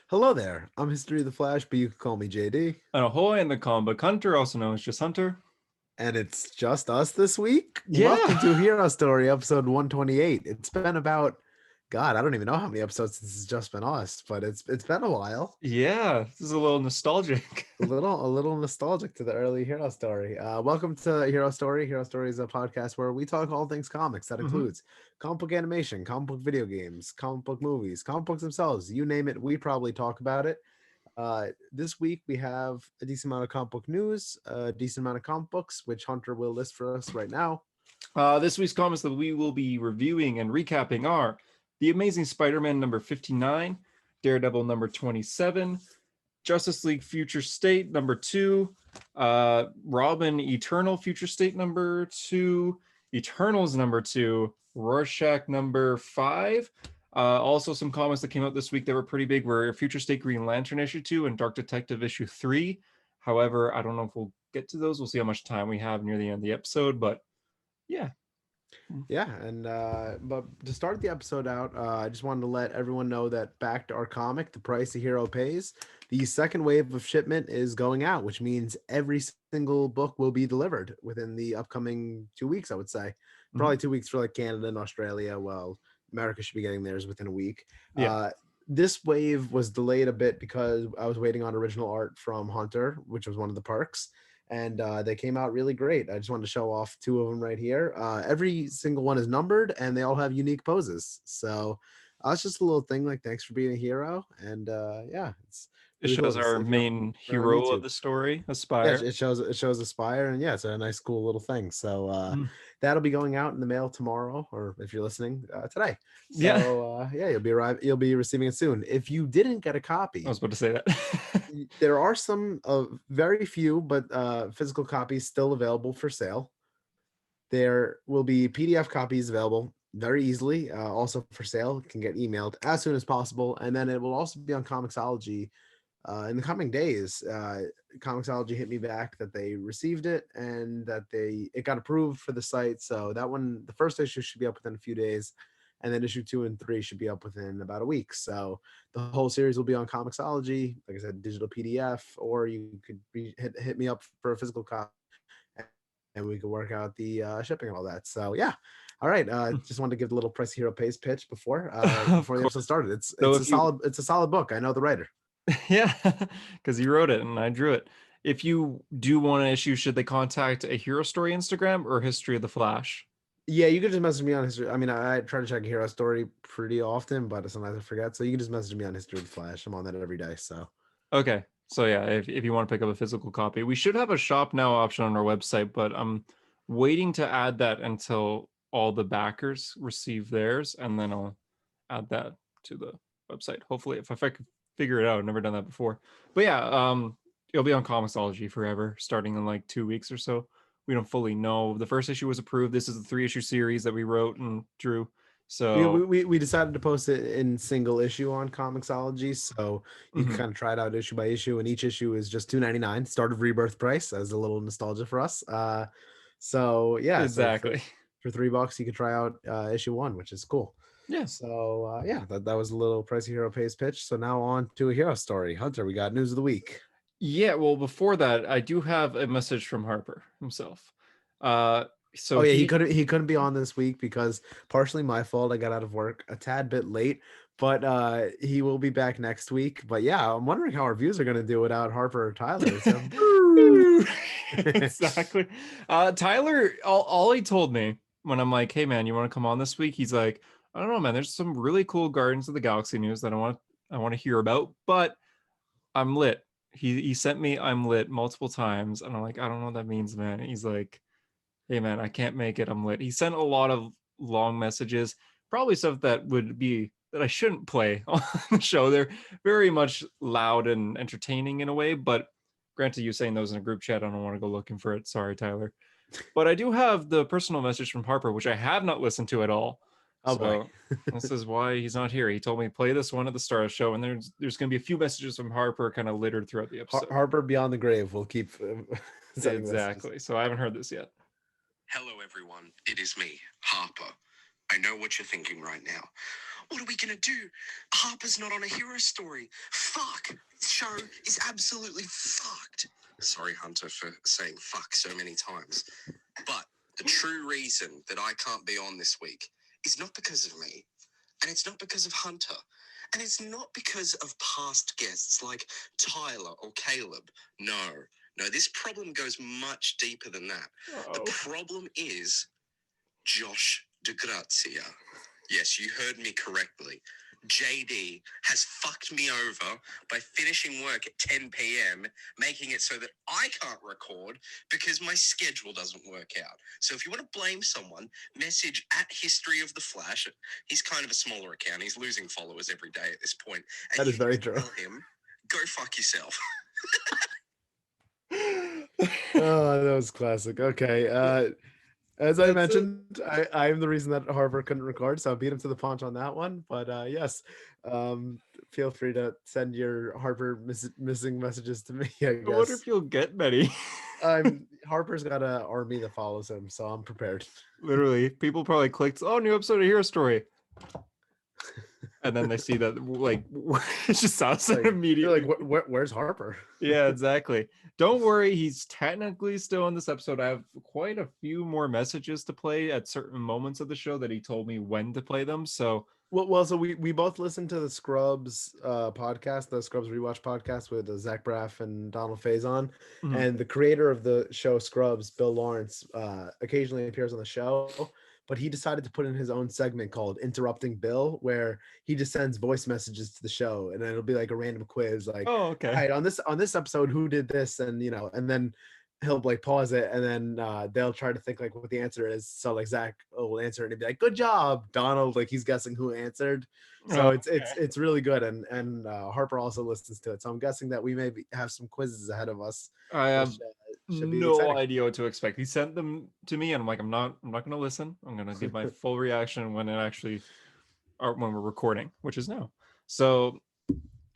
Hello there. I'm History of the Flash, but you can call me JD. And ahoy in the comic book Hunter, also known as just Hunter. And it's just us this week. Welcome Yeah. to Hero Story, episode 128. It's been about, God, I don't even know how many episodes this has just been us, but it's been a while. Yeah. This is a little nostalgic. A little nostalgic to the early Hero Story. Welcome to Hero Story. Hero Story is a podcast where we talk all things comics. That Mhm. includes comic book animation, comic book video games, comic book movies, comic books themselves. You name it, we probably talk about it. This week we have a decent amount of comic book news, a decent amount of comic books, which Hunter will list for us right now. This week's comics that we will be reviewing and recapping are The Amazing Spider-Man number 59, Daredevil number 27, Justice League Future State number 2, Robin Eternal Future State number 2, Eternals number 2, Rorschach number 5. Also, some comics that came out this week that were pretty big were Future State Green Lantern issue 2 and Dark Detective issue 3. However, I don't know if we'll get to those. We'll see how much time we have near the end of the episode, but yeah. Yeah, and but to start the episode out, I just wanted to let everyone know that back to our comic, The Price a Hero Pays, the second wave of shipment is going out, which means every single book will be delivered within the upcoming 2 weeks, I would say. Probably 2 weeks for like Canada and Australia. Well, America should be getting theirs within a week. Yeah. This wave was delayed a bit because I was waiting on original art from Hunter, which was one of the perks, and they came out really great. I just wanted to show off two of them right here. Every single one is numbered, and they all have unique poses. So it's just a little thing like thanks for being a hero, and yeah, it's It really cool. shows our If you're main on hero of YouTube, the story, yeah, Aspire. it shows Aspire, and yeah, it's a nice, cool little thing. So that'll be going out in the mail tomorrow, or if you're listening today. Yeah. So yeah, you'll be receiving it soon. If you didn't get a I copy, was about to say that. there are some very few but physical copies still available for sale. There will be PDF copies available very easily, also for sale. It can get emailed as soon as possible, and then it will also be on Comixology in the coming days. Comixology hit me back that they received it and that it got approved for the site. So that one, the first issue should be up within a few days, and then issue 2 and 3 should be up within about a week. So the whole series will be on Comixology, like I said, digital PDF, or you could hit me up for a physical copy, and we could work out the shipping and all that. So yeah. All right. Just wanted to give the little Press Hero Pays pitch before Of the episode course. started. It's So it's a if you, solid book. I know the writer. yeah, because you wrote it and I drew it. If you do want an issue, should they contact a Hero Story Instagram or History of the Flash? Yeah, you could just message me on history. I mean, I try to check Hero Story pretty often, but sometimes I forget. So you can just message me on History of the Flash. I'm on that every day. So Okay. So yeah, if you want to pick up a physical copy, we should have a shop now option on our website, but I'm waiting to add that until all the backers receive theirs, and then I'll add that to the website. Hopefully, if I could figure it out, I've never done that before. But yeah, it'll be on Comixology forever, starting in like 2 weeks or so. We don't fully know. The first issue was approved. This is the 3 issue series that we wrote and drew. we, So we decided to post it in single issue on Comixology, so you can mhm, kind of try it out issue by issue, and each issue is just $2.99, start of rebirth price, as a little nostalgia for us. So yeah, so exactly. for $3 you could try out issue one, which is cool. Yeah. So yeah, that was a little Pricey Hero Pays pitch. So now on to a hero story. Hunter, we got news of the week. Yeah, well, before that, I do have a message from Harper himself. Uh, so Oh yeah, he, he couldn't be on this week because partially my fault. I got out of work a tad bit late, but he will be back next week. But yeah, I'm wondering how our views are gonna do without Harper or Tyler. So exactly. Tyler, all he told me when I'm like, "Hey man, you want to come on this week?" He's like, "I don't know, man. There's some really cool Guardians of the Galaxy news that I want to hear about, but I'm lit." He sent me "I'm lit" multiple times, and I'm like, "I don't know what that means, man." And he's like, "Hey man, I can't make it. I'm lit." He sent a lot of long messages, probably stuff that I shouldn't play on the show. They're very much loud and entertaining in a way, but granted, you saying those in a group chat, I don't want to go looking for it. Sorry, Tyler. But I do have the personal message from Harper, which I have not listened to at all. oh boy. So this is why he's not here. He told me play this one at the start of the show, and there's going to be a few messages from Harper kind of littered throughout the episode. Harper beyond the grave will keep sending messages. Exactly. So I haven't heard this yet. Hello, everyone. It is me, Harper. I know what you're thinking right now. What are we going to do? Harper's not on a hero story. Fuck. This show is absolutely fucked. Sorry, Hunter, for saying fuck so many times. But the true reason that I can't be on this week is not because of me. And it's not because of Hunter. And it's not because of past guests like Tyler or Caleb. No, this problem goes much deeper than that. The problem is Josh DeGrazia. Yes, you heard me correctly. JD has fucked me over by finishing work at 10 p.m., making it so that I can't record because my schedule doesn't work out. So if you want to blame someone, message at History of the Flash. He's kind of a smaller account. He's losing followers every day at this point. And That is very true. Tell him, go fuck yourself. Oh, that was classic. Okay. As I mentioned, I am the reason that Harper couldn't record, so I beat him to the punch on that one. But yes, feel free to send your Harper missing messages to me. I guess. I wonder if you'll get many. Harper's got an army that follows him, so I'm prepared. Literally, people probably clicked, "Oh, new episode of Hero Story," and then they see that it's just us immediately. Like, where's Harper? Yeah, exactly. Don't worry, he's technically still in this episode. I have quite a few more messages to play at certain moments of the show that he told me when to play them. So so we both listened to the Scrubs podcast, the Scrubs Rewatch podcast with Zach Braff and Donald Faison. Mhm. And the creator of the show Scrubs, Bill Lawrence, occasionally appears on the show, but he decided to put in his own segment called Interrupting Bill, where he just sends voice messages to the show, and then it'll be like a random quiz, like, oh, okay. all right, on this episode, who did this? And and then he'll like pause it, and then they'll try to think like what the answer is. So like Zach will answer it and he'll be like, "Good job, Donald." Like he's guessing who answered. So it's really good, and Harper also listens to it. So I'm guessing that we may have some quizzes ahead of us. I have no exciting. idea what to expect. He sent them to me, and I'm like, I'm not gonna listen. I'm gonna give my full reaction when when we're recording, which is now. So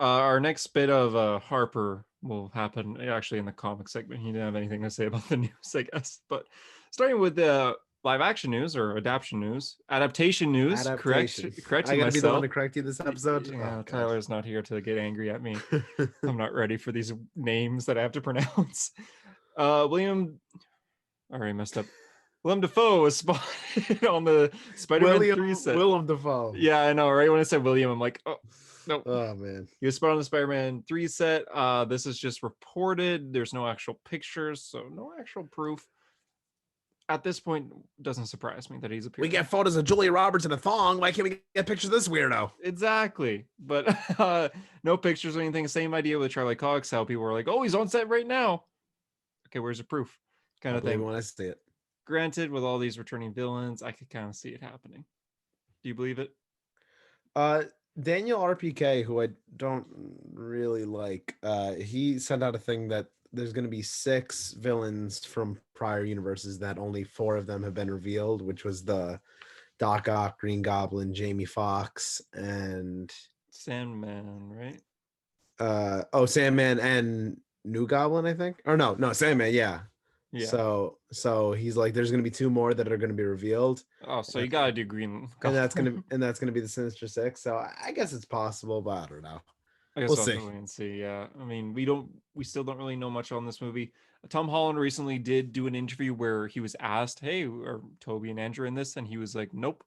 our next bit of Harper will happen actually in the comic segment. He didn't have anything to say about the news, I guess. But starting with the live action news or adaptation news. Adaptation. Correct. I gotta myself. be the one to correct you this episode. Yeah, Tyler's not here to get angry at me. I'm not ready for these names that I have to pronounce. William, I already messed up. Willem Dafoe was spotted on the Spider-Man 3 set. Willem Dafoe. Yeah, I know, right? When I said William, I'm like, oh, no. Oh, man. He was spotted on the Spider-Man 3 set. This is just reported. There's no actual pictures, so no actual proof. At this point, doesn't surprise me that he's appearing. We get photos of Julia Roberts in a thong. Why can't we get pictures of this weirdo? Exactly. But no pictures or anything. Same idea with Charlie Cox, how people were like, oh, he's on set right now. Okay, where's the proof? Kind of thing. When I see it. Granted, with all these returning villains, I could kind of see it happening. Do you believe it? Daniel RPK, who I don't really like, he sent out a thing that there's going to be 6 villains from prior universes that only 4 of them have been revealed, which was the Doc Ock, Green Goblin, Jamie Foxx, and Sandman, right? Sandman and New Goblin, I think. Or no, Sandman, yeah. So he's like, there's gonna be 2 more that are gonna be revealed. Oh, so you gotta do Green Goblin. and that's gonna be the Sinister Six. So I guess it's possible, but I don't know. I guess we'll see. And see. Yeah, I mean, we still don't really know much on this movie. Tom Holland recently did do an interview where he was asked, "Hey, are Toby and Andrew in this?" And he was like, "Nope."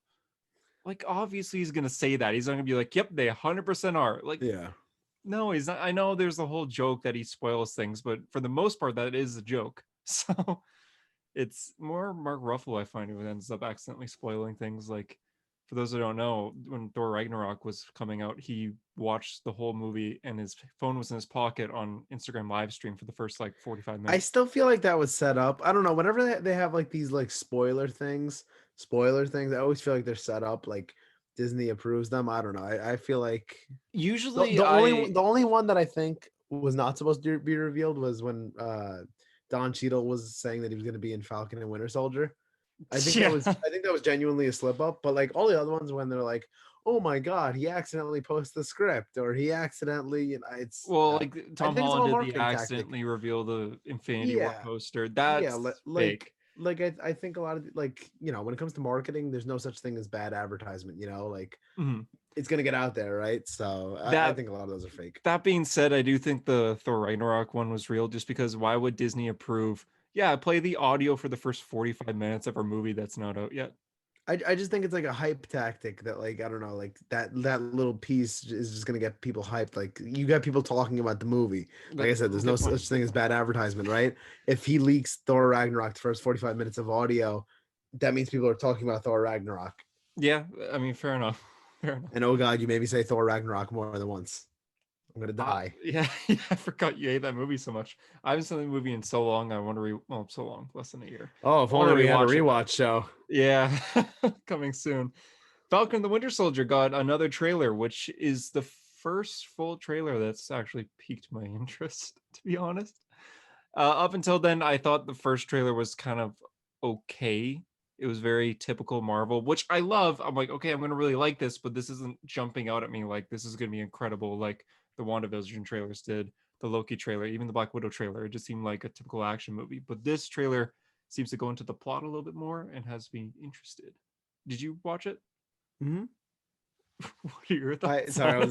Like, obviously, he's gonna say that. He's not gonna be like, "Yep, they 100% are." Like, yeah. No, he's not. I know there's a whole joke that he spoils things, but for the most part, that is a joke. So it's more Mark Ruffalo, I find, who ends up accidentally spoiling things. Like, for those who don't know, when Thor Ragnarok was coming out, he watched the whole movie and his phone was in his pocket on Instagram live stream for the first 45 minutes. I still feel like that was set up. I don't know. Whenever they have like these like spoiler things, I always feel like they're set up. Like Disney approves them. I don't know. I feel like usually the only one that I think was not supposed to be revealed was when Don Cheadle was saying that he was going to be in Falcon and Winter Soldier. I think that was genuinely a slip up. But like all the other ones, when they're like, "Oh my God, he accidentally posted the script," or he accidentally, it's like Tom Holland did the accidentally reveal the Infinity War poster. That's fake. Like I think a lot of when it comes to marketing, there's no such thing as bad advertisement. Like it's gonna get out there, right? So I That think a lot of those are fake. that being said, I do think the Thor Ragnarok one was real, just because why would Disney approve? Yeah, play the audio for the first 45 minutes of a movie that's not out yet. I just think it's like a hype tactic that, like, I don't know, like that little piece is just gonna get people hyped. Like, you got people talking about the movie. Like I said, there's no Good point. such thing as bad advertisement, right? If he leaks Thor Ragnarok the first 45 minutes of audio, that means people are talking about Thor Ragnarok. Yeah, I mean, fair enough. Fair enough. And oh god, you made me say Thor Ragnarok more than once. I'm gonna die. Yeah, I forgot you hate that movie so much. I haven't seen the movie in so long. I want to well, so long, less than a year. Oh, if I wanna only we had a rewatch it. rewatch show. Yeah, coming soon. Falcon and the Winter Soldier got another trailer, which is the first full trailer that's actually piqued my interest, to be honest. Up until then, I thought the first trailer was kind of okay. It was very typical Marvel, which I love. I'm like, okay, I'm going to really like this, but this isn't jumping out at me like this is going to be incredible like the WandaVision trailers did, the Loki trailer, even the Black Widow trailer. It just seemed like a typical action movie. But this trailer seems to go into the plot a little bit more and has me interested. Did you watch it? Mm-hmm. What are your thoughts? Sorry,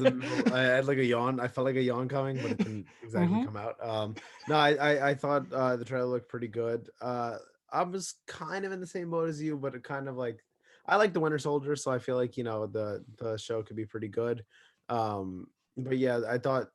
I had like a yawn. I felt like a yawn coming, but it didn't exactly Mhm. come out. No, I thought the trailer looked pretty good. I was kind of in the same boat as you, but it kind of like, I like the Winter Soldier, so I feel like, you know, the show could be pretty good. But yeah, I thought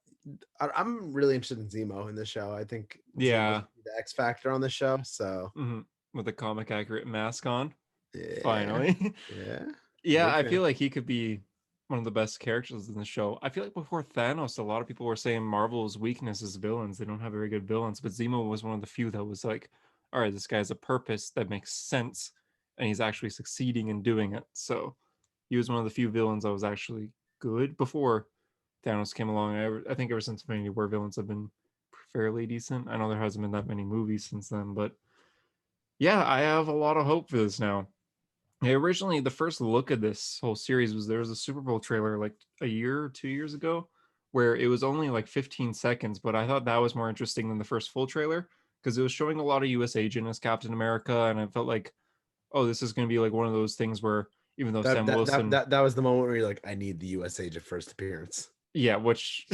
I'm really interested in Zemo in this show. I think Yeah. Zemo's the X factor on the show. So Mhm. With a comic accurate mask on. yeah, Finally. yeah, Yeah, big I fan. feel like he could be one of the best characters in the show. I feel like before Thanos, a lot of people were saying Marvel's weakness is villains. They don't have very good villains, but Zemo was one of the few that was like, all right, this guy has a purpose that makes sense, and he's actually succeeding in doing it. So he was one of the few villains that was actually good before Thanos came along. I think ever since Infinity War, villains have been fairly decent. I know there hasn't been that many movies since then, but yeah, I have a lot of hope for this now. Yeah, originally, the first look at this whole series was there was a Super Bowl trailer like a year or 2 years ago where it was only like 15 seconds, but I thought that was more interesting than the first full trailer because it was showing a lot of US agent as Captain America, and I felt like, oh, this is going to be like one of those things where even though That Sam that that Wilson, that that was the moment where you're like, I need the US agent first appearance. yeah, which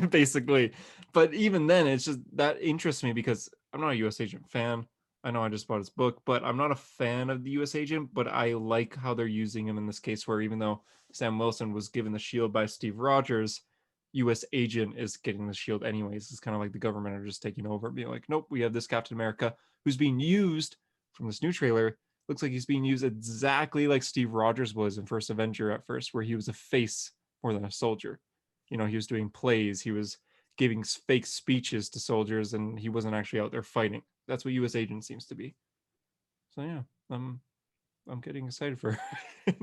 basically, but even then, it's just that interests me because I'm not a US agent fan. I know I just bought his book, but I'm not a fan of the US agent. But I like how they're using him in this case, where even though Sam Wilson was given the shield by Steve Rogers, US agent is getting the shield anyways. It's kind of like the government are just taking over, being like, nope, we have this Captain America who's being used from this new trailer. Looks like he's being used exactly like Steve Rogers was in First Avenger at first, where he was a face more than a soldier. You know, he was doing plays, he was giving fake speeches to soldiers, and he wasn't actually out there fighting. That's what US agent seems to be. So yeah, I'm getting excited for it.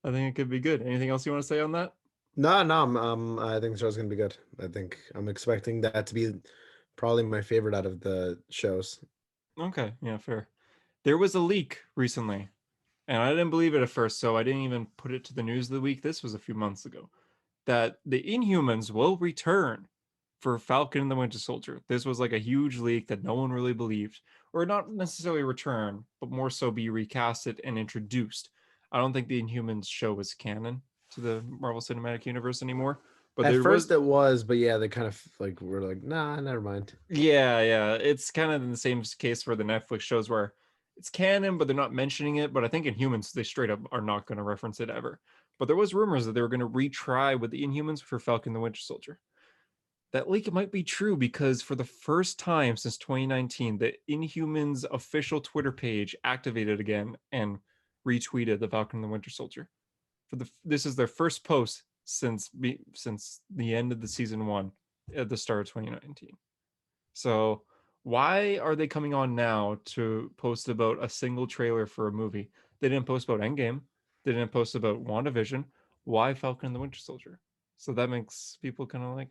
I think it could be good. Anything else you want to say on that? No, I think the show's gonna be good. I think I'm expecting that to be probably my favorite out of the shows. Okay, yeah, fair. There was a leak recently, and I didn't believe it at first, so I didn't even put it to the news of the week. This was a few months ago. That the Inhumans will return for Falcon and the Winter Soldier. This was like a huge leak that no one really believed, or not necessarily return, but more so be recasted and introduced. I don't think the Inhumans show is canon to the Marvel Cinematic Universe anymore, but At there first was, it was, but yeah, they kind of like were like, nah, never mind. yeah, it's kind of in the same case for the Netflix shows where it's canon, but they're not mentioning it. But I think Inhumans, they straight up are not going to reference it ever. But there was rumors that they were going to retry with the Inhumans for Falcon the Winter Soldier. That leak might be true because for the first time since 2019, the Inhumans official Twitter page activated again and retweeted the Falcon and the Winter Soldier. This is their first post since the end of the season 1 at the start of 2019. So why are they coming on now to post about a single trailer for a movie? They didn't post about Endgame. They didn't post about WandaVision. Why Falcon and the Winter Soldier? So that makes people kind of like,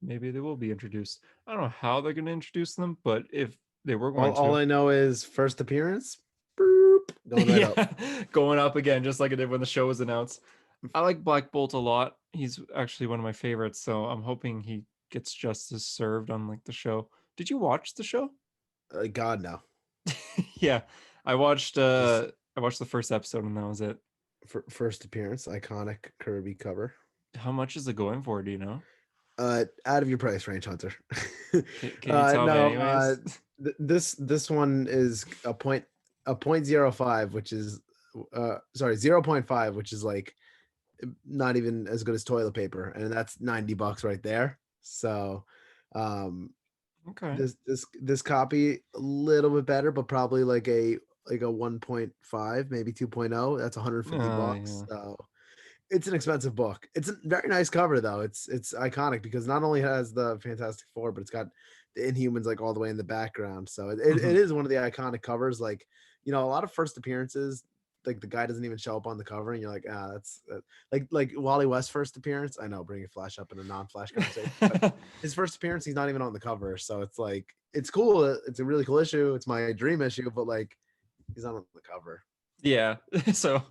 maybe they will be introduced. I don't know how they're going to introduce them, but if they were going All to, I know is first appearance, boop, going right up. yeah, going up again, just like it did when the show was announced. I like Black Bolt a lot. He's actually one of my favorites, so I'm hoping he gets justice served on like the show. Did you watch the show? God no. Yeah, I watched Just I watched the first episode and that was it. First appearance, iconic Kirby cover. How much is it going for? Do you know? Out of your price range, Hunter. Can you tell me No, anyways? this one is a 0.05, which is sorry, 0.5, which is like not even as good as toilet paper, and that's $90 right there. So Okay. this copy a little bit better, but probably like a 1.5, maybe 2.0. That's 150 Oh bucks. yeah. So it's an expensive book. It's a very nice cover though. It's iconic because not only has the Fantastic Four, but it's got the Inhumans like all the way in the background. So it Mhm. is one of the iconic covers. Like, you know, a lot of first appearances, like the guy doesn't even show up on the cover, and you're like, that's like Wally West's first appearance. I know, bringing Flash up in a non-Flash conversation, but his first appearance, he's not even on the cover. So it's like, it's cool. It's a really cool issue. It's my dream issue, but like, he's not on the cover. Yeah. So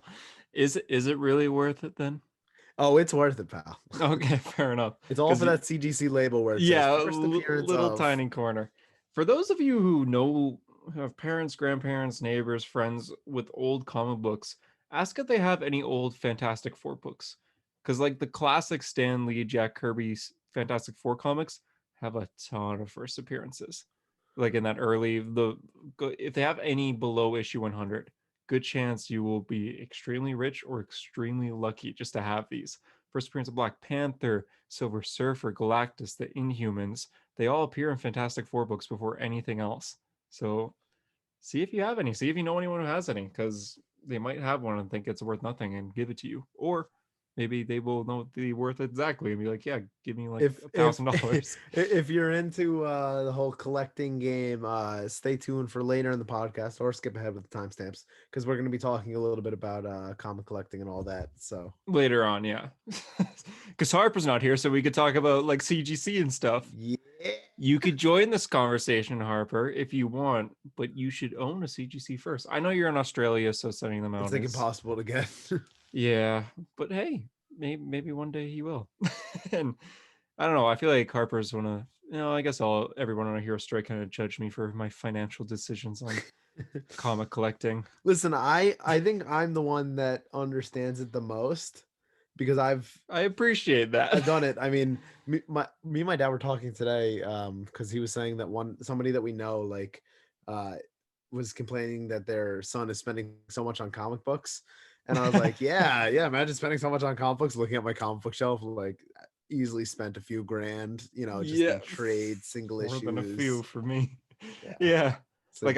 is it really worth it then? Oh, it's worth it, pal. Okay, fair enough. It's all 'Cause for that CGC label where it says yeah, first appearance little of. tiny corner. For those of you who have parents, grandparents, neighbors, friends with old comic books, ask if they have any old Fantastic Four books. Because like the classic Stan Lee, Jack Kirby's Fantastic Four comics have a ton of first appearances. Like in that early if they have any below issue 100, good chance you will be extremely rich or extremely lucky just to have these. First appearance of Black Panther, Silver Surfer, Galactus, the Inhumans. They all appear in Fantastic Four books before anything else. So see if you have any. See if you know anyone who has any, because they might have one and think it's worth nothing and give it to you. Or maybe they will know the worth exactly and be like, yeah, give me like If $1,000. if you're into the whole collecting game, stay tuned for later in the podcast, or skip ahead with the timestamps, because we're going to be talking a little bit about comic collecting and all that. So Later on, yeah. Because Harper's not here, so we could talk about like CGC and stuff. yeah, You could join this conversation, Harper, if you want, but you should own a CGC first. I know you're in Australia, so sending them out it's like is impossible to get. yeah, but hey, maybe one day he will. And I don't know. I feel like Harper's one of I guess everyone on a Hero Strike kind of judge me for my financial decisions on comic collecting. Listen, I think I'm the one that understands it the most because I appreciate that. I've done it. I mean, me and my dad were talking today, because he was saying that somebody that we know, like, was complaining that their son is spending so much on comic books, and I was like, yeah, imagine spending so much on comic books. Looking at my comic book shelf, like, easily spent a few grand, just Yeah, in trades, single more issues. than a few for me. Yeah. Yeah. So Like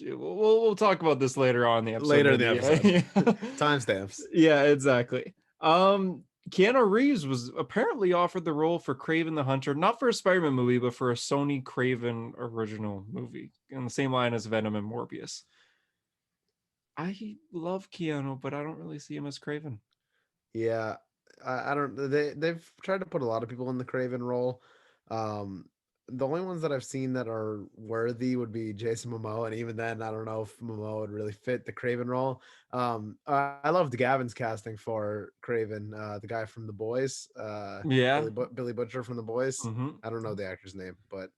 we'll talk about this later on in the episode. later in the maybe. episode, Yeah. timestamps. Yeah, exactly. Keanu Reeves was apparently offered the role for Kraven the Hunter, not for a Spider-Man movie, but for a Sony Kraven original movie, in the same line as Venom and Morbius. I love Keanu, but I don't really see him as Kraven. Yeah, I don't. They've tried to put a lot of people in the Kraven role. The only ones that I've seen that are worthy would be Jason Momoa, and even then, I don't know if Momoa would really fit the Kraven role. I loved Gavin's casting for Kraven, the guy from The Boys, Yeah. Billy Butcher from The Boys. Mm-hmm. I don't know the actor's name, but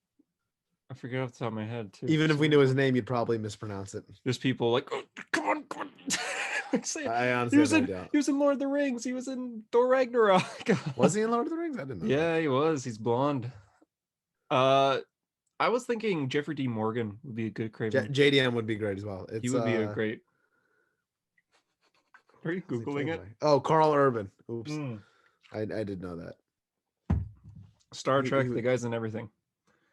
I forget off the top of my head too. even if we knew his name, you'd probably mispronounce it. There's people like, oh, come on. I honestly he was have in no idea. he was in Lord of the Rings. He was in Thor Ragnarok. Was he in Lord of the Rings? I didn't know. Yeah, he was. He's blonde. I was thinking Jeffrey D. Morgan would be a good Kraven. JDM would be great as well. He would be a great. Are you googling it? Oh, Carl Urban. Oops, Mm. I did know that. Star Trek. The guy's in everything.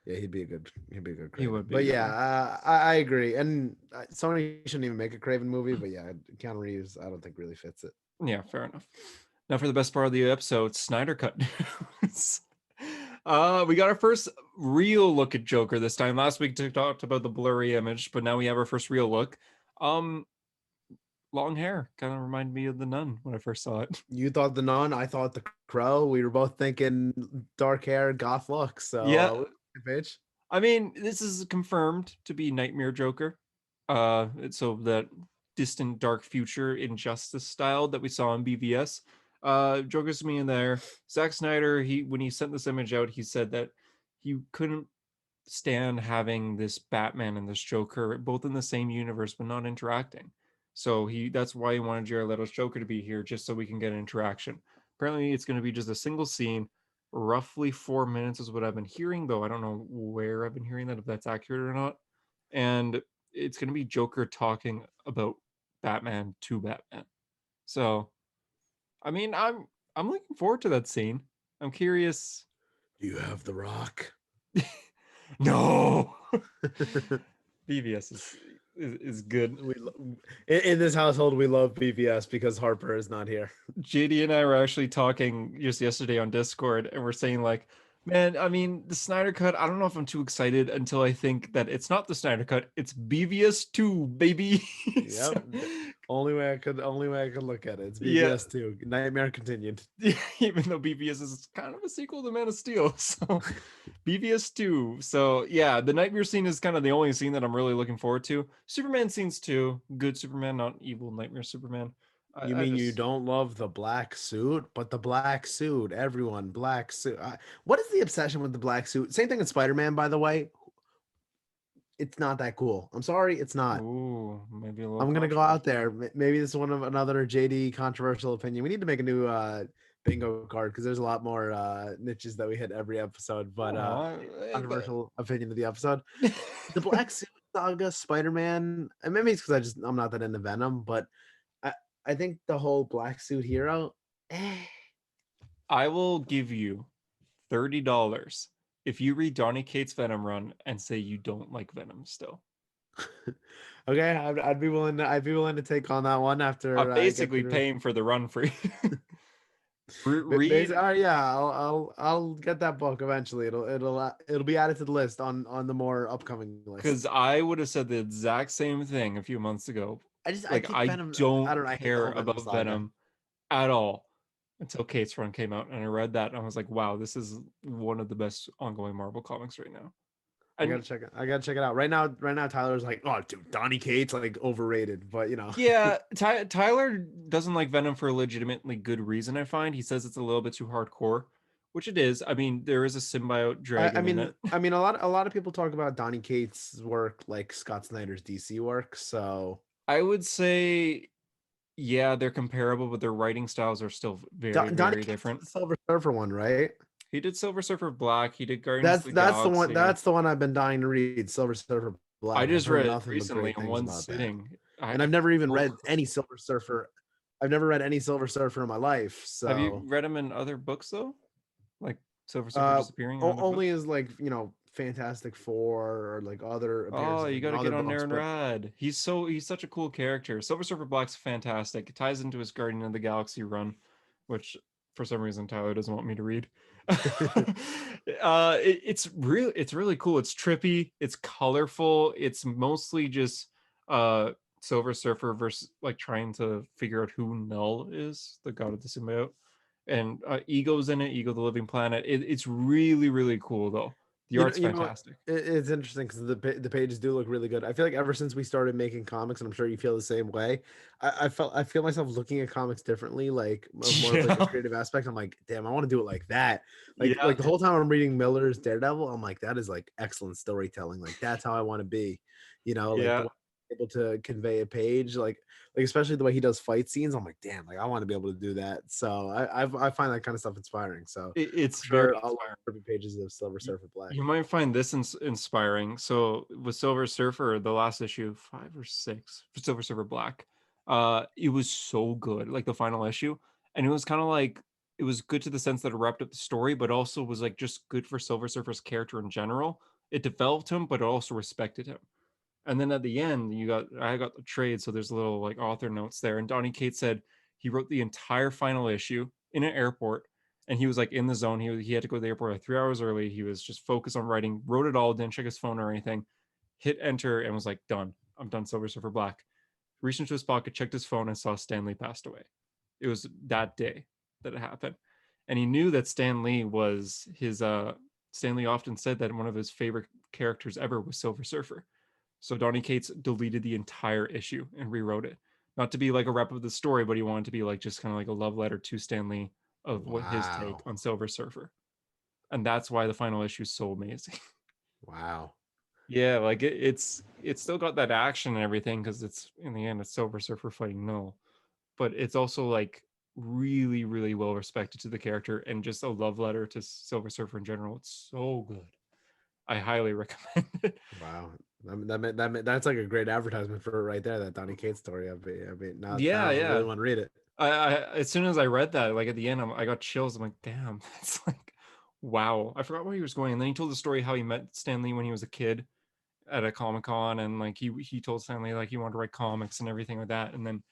Yeah, he'd be a good Kraven. He would be. But yeah, I agree. And Sony shouldn't even make a Kraven movie. But yeah, Keanu Reeves, I don't think really fits it. Yeah, fair enough. Now for the best part of the episode, Snyder Cut news. We got our first real look at Joker this time. Last week we talked about the blurry image, but now we have our first real look. Long hair kind of reminded me of the Nun when I first saw it. You thought the Nun, I thought the Crow. We were both thinking dark hair, goth look. So yeah, bitch. I mean, this is confirmed to be Nightmare Joker. So that distant dark future injustice style that we saw in BVS. Joker's me in there. Zack Snyder, when he sent this image out, he said that he couldn't stand having this Batman and this Joker both in the same universe but not interacting. So that's why he wanted Jared Leto's Joker to be here, just so we can get an interaction. Apparently, it's going to be just a single scene, roughly 4 minutes is what I've been hearing, though I don't know where I've been hearing that, if that's accurate or not. And it's going to be Joker talking about Batman to Batman. So, I mean, I'm looking forward to that scene. I'm curious. Do you have the Rock? No. BVS is good. In this household, we love BVS because Harper is not here. JD and I were actually talking just yesterday on Discord, and we're saying like, man, I mean, the Snyder Cut, I don't know if I'm too excited until I think that it's not the Snyder Cut, it's BVS 2, baby. So, Yep. Only way I could look at it. It's Yeah. BVS 2. Nightmare Continued. even though BVS is kind of a sequel to Man of Steel. So BVS 2. So yeah, the nightmare scene is kind of the only scene that I'm really looking forward to. Superman scenes too. Good Superman, not evil nightmare Superman. You mean you don't love the black suit? But the black suit, everyone, black suit. What is the obsession with the black suit? Same thing with Spider-Man, by the way. It's not that cool. I'm sorry, it's not. Ooh, maybe a little. I'm gonna go out there. Maybe this is one of another JD controversial opinion. We need to make a new bingo card because there's a lot more niches that we hit every episode. But controversial opinion of the episode. The black suit saga, Spider-Man, and maybe it's because I'm not that into Venom, but I think the whole black suit hero. I will give you $30 if you read Donny Cates' Venom run and say you don't like Venom still. Okay, I'd be willing to take on that one after. I'm basically paying for the run for you. Read. Yeah, I'll get that book eventually. It'll be added to the list on the more upcoming list. Because I would have said the exact same thing a few months ago. I Venom, don't care about Venom at all until Kate's run came out, and I read that and I was like, wow, this is one of the best ongoing Marvel comics right now. I gotta check it out. Right now Tyler's like, oh dude, Donny Cates like overrated, but you know. Yeah, Tyler doesn't like Venom for a legitimately good reason, I find. He says it's a little bit too hardcore, which it is. I mean, there is a symbiote dragon in it. I mean, a lot of people talk about Donny Cates' work like Scott Snyder's DC work, so I would say, yeah, they're comparable, but their writing styles are still very different. The Silver Surfer one, right? He did Silver Surfer Black. He did Guardians of the That's Galaxy. the one. That's the one I've been dying to read. Silver Surfer Black. I just read it recently in one sitting, and I've never even read any Silver Surfer. I've never read any Silver Surfer in my life. So have you read him in other books though, like Silver Surfer disappearing? Only as like Fantastic Four or like other. Oh, you got to get on there and read. He's such a cool character. Silver Surfer Black's fantastic. It ties into his Guardian of the Galaxy run, which for some reason Tyler doesn't want me to read. It's really cool. It's trippy. It's colorful. It's mostly just Silver Surfer versus like trying to figure out who Null is, the god of the symbiote, and Ego's in it. Ego, the Living Planet. It's really cool though. The art's fantastic. It's interesting because the pages do look really good. I feel like ever since we started making comics, and I'm sure you feel the same way, I feel myself looking at comics differently, like more of like the creative aspect. I'm like, damn, I want to do it like that. Like the whole time I'm reading Miller's Daredevil, I'm like, that is like excellent storytelling. Like that's how I want to be. Like able to convey a page, like especially the way he does fight scenes. I'm like, damn, like I want to be able to do that. So I find that kind of stuff inspiring. So it's very inspiring. Pages of Silver Surfer Black. You might find this inspiring. So with Silver Surfer, the last issue 5 or 6 for Silver Surfer Black, it was so good, like the final issue, and it was kind of like it was good to the sense that it wrapped up the story, but also was like just good for Silver Surfer's character in general. It developed him, but it also respected him. And then at the end, I got the trade, so there's a little like author notes there. And Donny Cates said he wrote the entire final issue in an airport, and he was like in the zone. He had to go to the airport like 3 hours early. He was just focused on writing, wrote it all, didn't check his phone or anything, hit enter, and was like, done. I'm done Silver Surfer Black. Reached into his pocket, checked his phone, and saw Stan Lee passed away. It was that day that it happened. And he knew that Stan Lee was his Stan Lee often said that one of his favorite characters ever was Silver Surfer. So Donny Cates deleted the entire issue and rewrote it. Not to be like a rep of the story, but he wanted to be like just kind of like a love letter to Stan Lee of what his take on Silver Surfer. And that's why the final issue is so amazing. Wow. Yeah, like it's still got that action and everything because it's in the end it's Silver Surfer fighting Null, but it's also like really really well respected to the character and just a love letter to Silver Surfer in general. It's so good. I highly recommend it. Wow. That's like a great advertisement for it right there. That Donny Cates story. Now Yeah, I really yeah. want to read it. I as soon as I read that, like at the end, I got chills. I'm like, damn, it's like, wow. I forgot where he was going, and then he told the story how he met Stan Lee when he was a kid at a Comic Con, and like he told Stan Lee like he wanted to write comics and everything like that, and then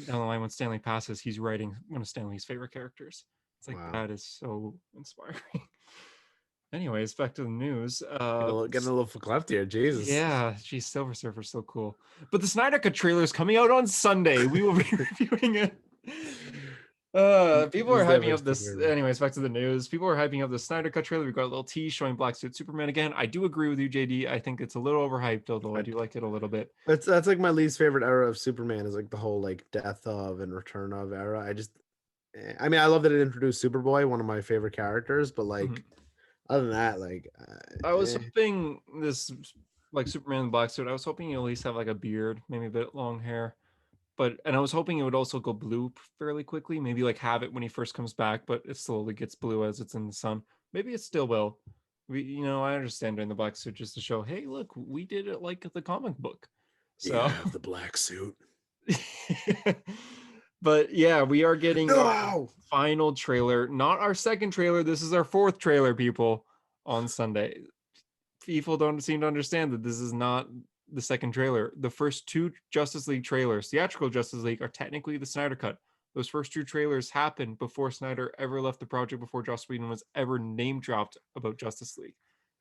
down the line when Stanley passes, he's writing one of Stanley's favorite characters. It's like Wow. that is so inspiring. Anyways, back to the news. Getting a little verklempt here. Jesus. Yeah, geez, Silver Surfer's so cool. But the Snyder Cut trailer is coming out on Sunday. We will be reviewing it. People are hyping up this. Anyways, back to the news. People are hyping up the Snyder Cut trailer. We got a little tease showing Black Suit Superman again. I do agree with you, JD. I think it's a little overhyped, although I do like it a little bit. That's like my least favorite era of Superman is like the whole like death of and return of era. I mean, I love that it introduced Superboy, one of my favorite characters, but like other than that, like I was hoping this like Superman in the black suit. I was hoping you at least have like a beard, maybe a bit long hair. And I was hoping it would also go blue fairly quickly. Maybe like have it when he first comes back, but it slowly gets blue as it's in the sun. Maybe it still will. I understand doing the black suit just to show, hey, look, we did it like the comic book. So yeah, I have the black suit. But yeah, we are getting our final trailer, not our second trailer. This is our fourth trailer, people, on Sunday. People don't seem to understand that this is not the second trailer. The first two Justice League trailers, theatrical Justice League, are technically the Snyder Cut. Those first two trailers happened before Snyder ever left the project, before Joss Whedon was ever name dropped about Justice League.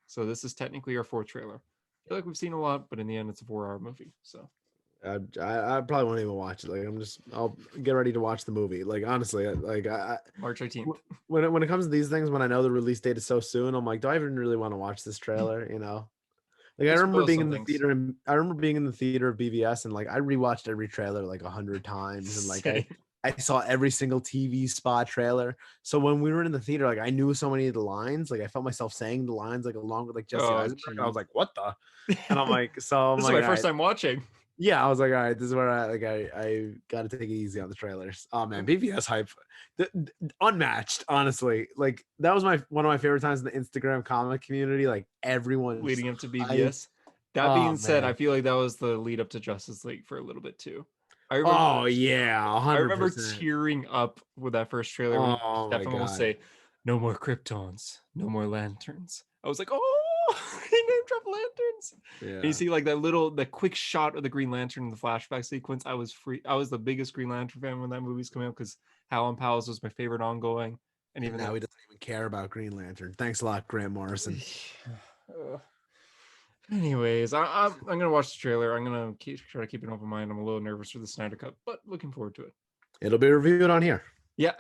So this is technically our fourth trailer. I feel like we've seen a lot, but in the end, it's a 4-hour movie. So I probably won't even watch it. Like I'll get ready to watch the movie. Like honestly, March 18th. When it comes to these things, when I know the release date is so soon, I'm like, do I even really want to watch this trailer? Like I remember being in the theater, and I remember being in the theater of BVS, and like I rewatched every trailer like 100 times, and like I saw every single TV spot trailer. So when we were in the theater, like I knew so many of the lines, like I felt myself saying the lines like along with like Jesse Eisenberg. And I was like, what the? And I'm like, so this is my first time watching. Yeah, I was like, all right, this is where I got to take it easy on the trailers. Oh man, BVS hype, unmatched. Honestly, like that was one of my favorite times in the Instagram comic community. Like everyone leading up to BVS. That being said, I feel like that was the lead up to Justice League for a little bit too. I remember, 100%. I remember tearing up with that first trailer. Oh Stefan will say, "No more Kryptons, no more lanterns." I was like, "Oh, he name dropped lanterns." Yeah. And you see like that quick shot of the Green Lantern in the flashback sequence. I was the biggest Green Lantern fan when that movie's coming out because Hal and Pals was my favorite ongoing. And even now he doesn't even care about Green Lantern. Thanks a lot, Grant Morrison. Anyways, I'm gonna watch the trailer. I'm gonna try to keep an open mind. I'm a little nervous for the Snyder Cut, but looking forward to it. It'll be reviewed on here. Yeah.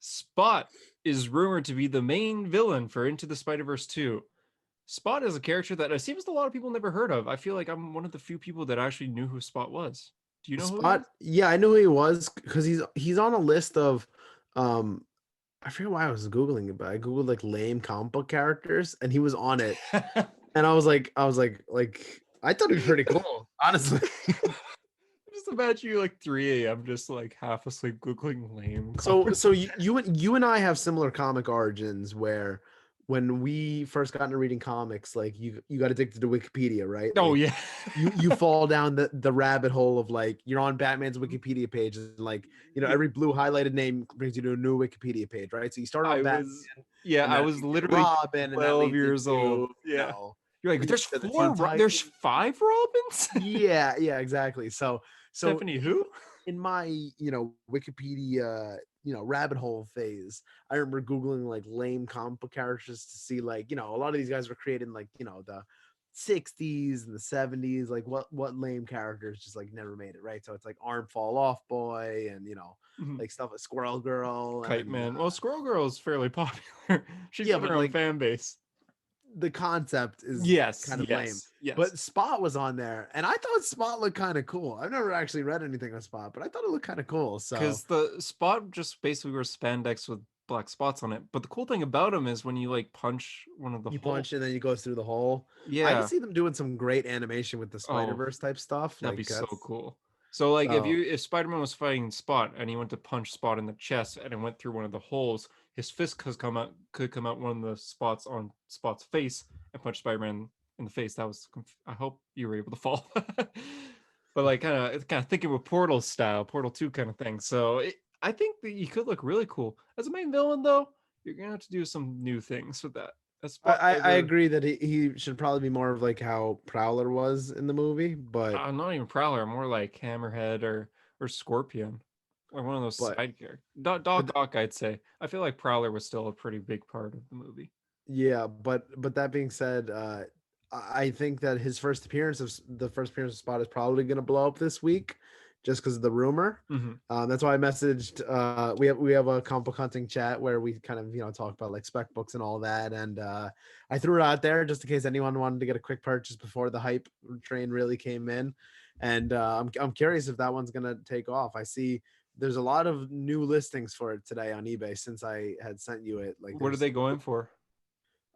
Spot is rumored to be the main villain for Into the Spider-Verse 2. Spot is a character that it seems a lot of people never heard of. I feel like I'm one of the few people that actually knew who Spot was. Do you know Spot? Yeah, I knew who he was because he's on a list of I forget why I was Googling it, but I Googled like lame comic book characters and he was on it. And I was like, I thought he was pretty cool, honestly. Just imagine you like 3 a.m. just like half asleep Googling lame. So you and I have similar comic origins where when we first got into reading comics, like you got addicted to Wikipedia, right? Oh like, yeah. you fall down the rabbit hole of like you're on Batman's Wikipedia page and like every blue highlighted name brings you to a new Wikipedia page, right? So you start on Batman. I was literally Robin 12 years old. Yeah. You're like, there's 5 Robins? yeah, exactly. So Stephanie who? In my, Wikipedia, rabbit hole phase, I remember Googling like lame comic book characters to see like, a lot of these guys were created in like, the 60s and the 70s, like what lame characters just like never made it, right? So it's like Arm Fall Off Boy and, like stuff like Squirrel Girl. Kite Man. Well, Squirrel Girl is fairly popular. She's got her own fan base. The concept is kind of lame. Yes. But Spot was on there, and I thought Spot looked kind of cool. I've never actually read anything on Spot, but I thought it looked kind of cool. So because the Spot just basically wears spandex with black spots on it. But the cool thing about him is when you like punch one of the You holes. punch and then you go through the hole. I Yeah. can see them doing some great animation with the Spider-Verse type stuff. That'd Like be so that's cool. So like so if Spider-Man was fighting Spot and he went to punch Spot in the chest and it went through one of the holes, his fist could come out one of the spots on Spot's face and punch Spider-Man in the face. That was I hope you were able to fall. But like kind of thinking with Portal style, Portal 2 kind of thing. So I think that he could look really cool. As a main villain though, you're gonna have to do some new things with that. As Spot I agree that he should probably be more of like how Prowler was in the movie, but Not even Prowler, more like Hammerhead or Scorpion, or one of those but side characters. Doc but Ock, I'd say. I feel like Prowler was still a pretty big part of the movie. yeah, but that being said, I think that his first appearance of Spot is probably going to blow up this week, just because of the rumor. That's why I messaged. We have a comic book hunting chat where we kind of talk about like spec books and all that, and I threw it out there just in case anyone wanted to get a quick purchase before the hype train really came in, and I'm curious if that one's going to take off. I see there's a lot of new listings for it today on eBay since I had sent you it. Like, What are they going for?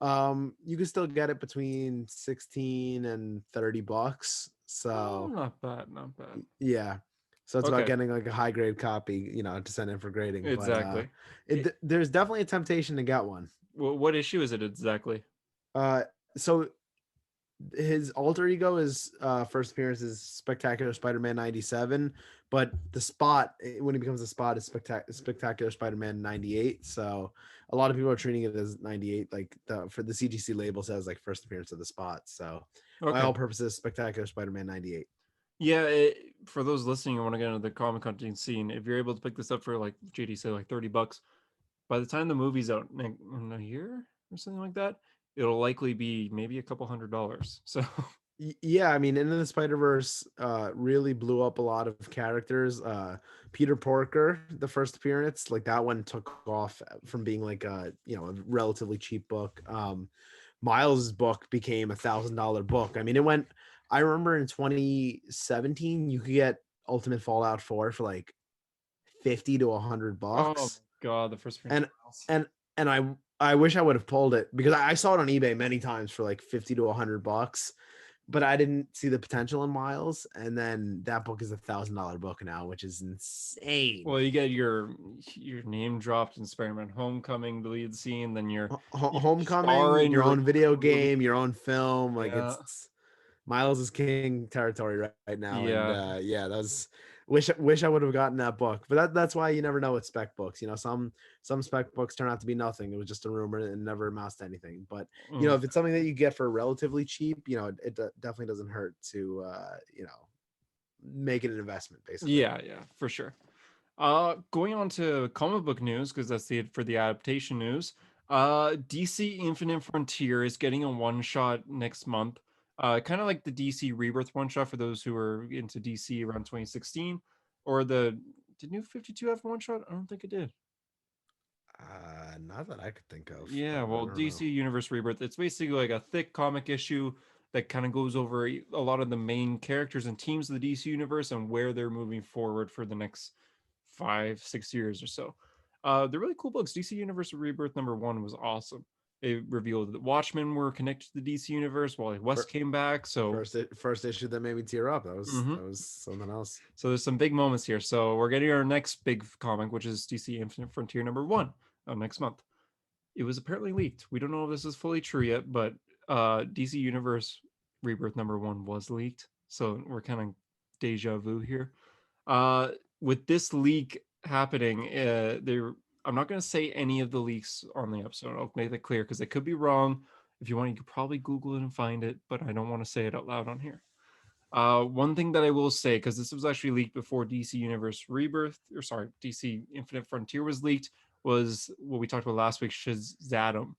you can still get it between 16 and $30. So not bad, not bad. yeah. So it's about Okay. getting like a high grade copy, to send in for grading. Exactly. But there's definitely a temptation to get one. What issue is it exactly? So his alter ego is first appearance is Spectacular Spider-Man 97, but the Spot when he becomes a Spot is Spectacular Spider-Man 98. So a lot of people are treating it as 98, like for the CGC label says like first appearance of the Spot. So by all purposes, Spectacular Spider-Man 98. Yeah, for those listening and want to get into the comic hunting scene, if you're able to pick this up for like JD said, like $30, by the time the movie's out in a year or something like that, it'll likely be maybe a couple $100. So yeah, I mean, Into the Spider-Verse really blew up a lot of characters. Peter Porker, the first appearance, like that one took off from being like a a relatively cheap book. Miles' book became $1,000 book. I mean, it went. I remember in 2017, you could get Ultimate Fallout 4 for like $50 to $100. oh god, the first and I wish I would have pulled it because I saw it on eBay many times for like $50 to $100, but I didn't see the potential in Miles. And then that book is $1,000 book now, which is insane. Well, you get your name dropped in Spider-Man Homecoming, the lead scene, then your Homecoming, your own video game, your own film. Like it's Miles is king territory right now. Yeah. And that was wish I would have gotten that book. But that's why you never know with spec books. Some spec books turn out to be nothing. It was just a rumor and never amounts to anything. But if it's something that you get for relatively cheap, it definitely doesn't hurt to make it an investment, basically. Yeah, for sure. Going on to comic book news, because that's for the adaptation news. DC Infinite Frontier is getting a one-shot next month. Kind of like the DC Rebirth one-shot for those who are into DC around 2016. Or did New 52 have one-shot? I don't think it did. Not that I could think of. Yeah, well, DC Universe Rebirth, it's basically like a thick comic issue that kind of goes over a lot of the main characters and teams of the DC Universe and where they're moving forward for the next 5-6 years or so. They're really cool books. DC Universe Rebirth #1 was awesome. It revealed that Watchmen were connected to the DC Universe while West came back. So first issue that made me tear up. That was something else. So there's some big moments here. So we're getting our next big comic, which is DC Infinite Frontier #1 next month. It was apparently leaked. We don't know if this is fully true yet, but DC Universe Rebirth #1 was leaked. So we're kind of deja vu here. With this leak happening, I'm not going to say any of the leaks on the episode. I'll make that clear because they could be wrong. If you want, you could probably Google it and find it, but I don't want to say it out loud on here. One thing that I will say, because this was actually leaked before DC Universe DC Infinite Frontier was leaked, was what we talked about last week, Shazadam.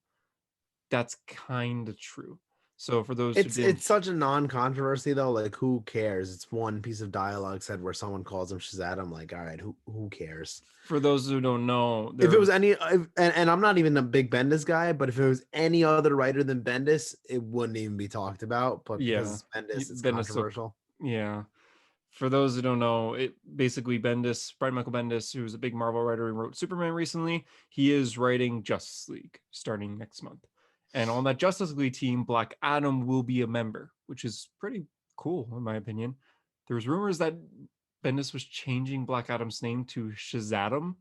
That's kind of true. So for those it's such a non-controversy though, like who cares? It's one piece of dialogue said where someone calls him Shazadam. Like, all right, who cares? For those who don't know, if it was and I'm not even a big Bendis guy, but if it was any other writer than Bendis, it wouldn't even be talked about. But because Bendis, it's controversial. For those who don't know, it basically Bendis, Brian Michael Bendis, who's a big Marvel writer and wrote Superman recently, he is writing Justice League starting next month. And on that Justice League team, Black Adam will be a member, which is pretty cool in my opinion. There was rumors that Bendis was changing Black Adam's name to Shazadam,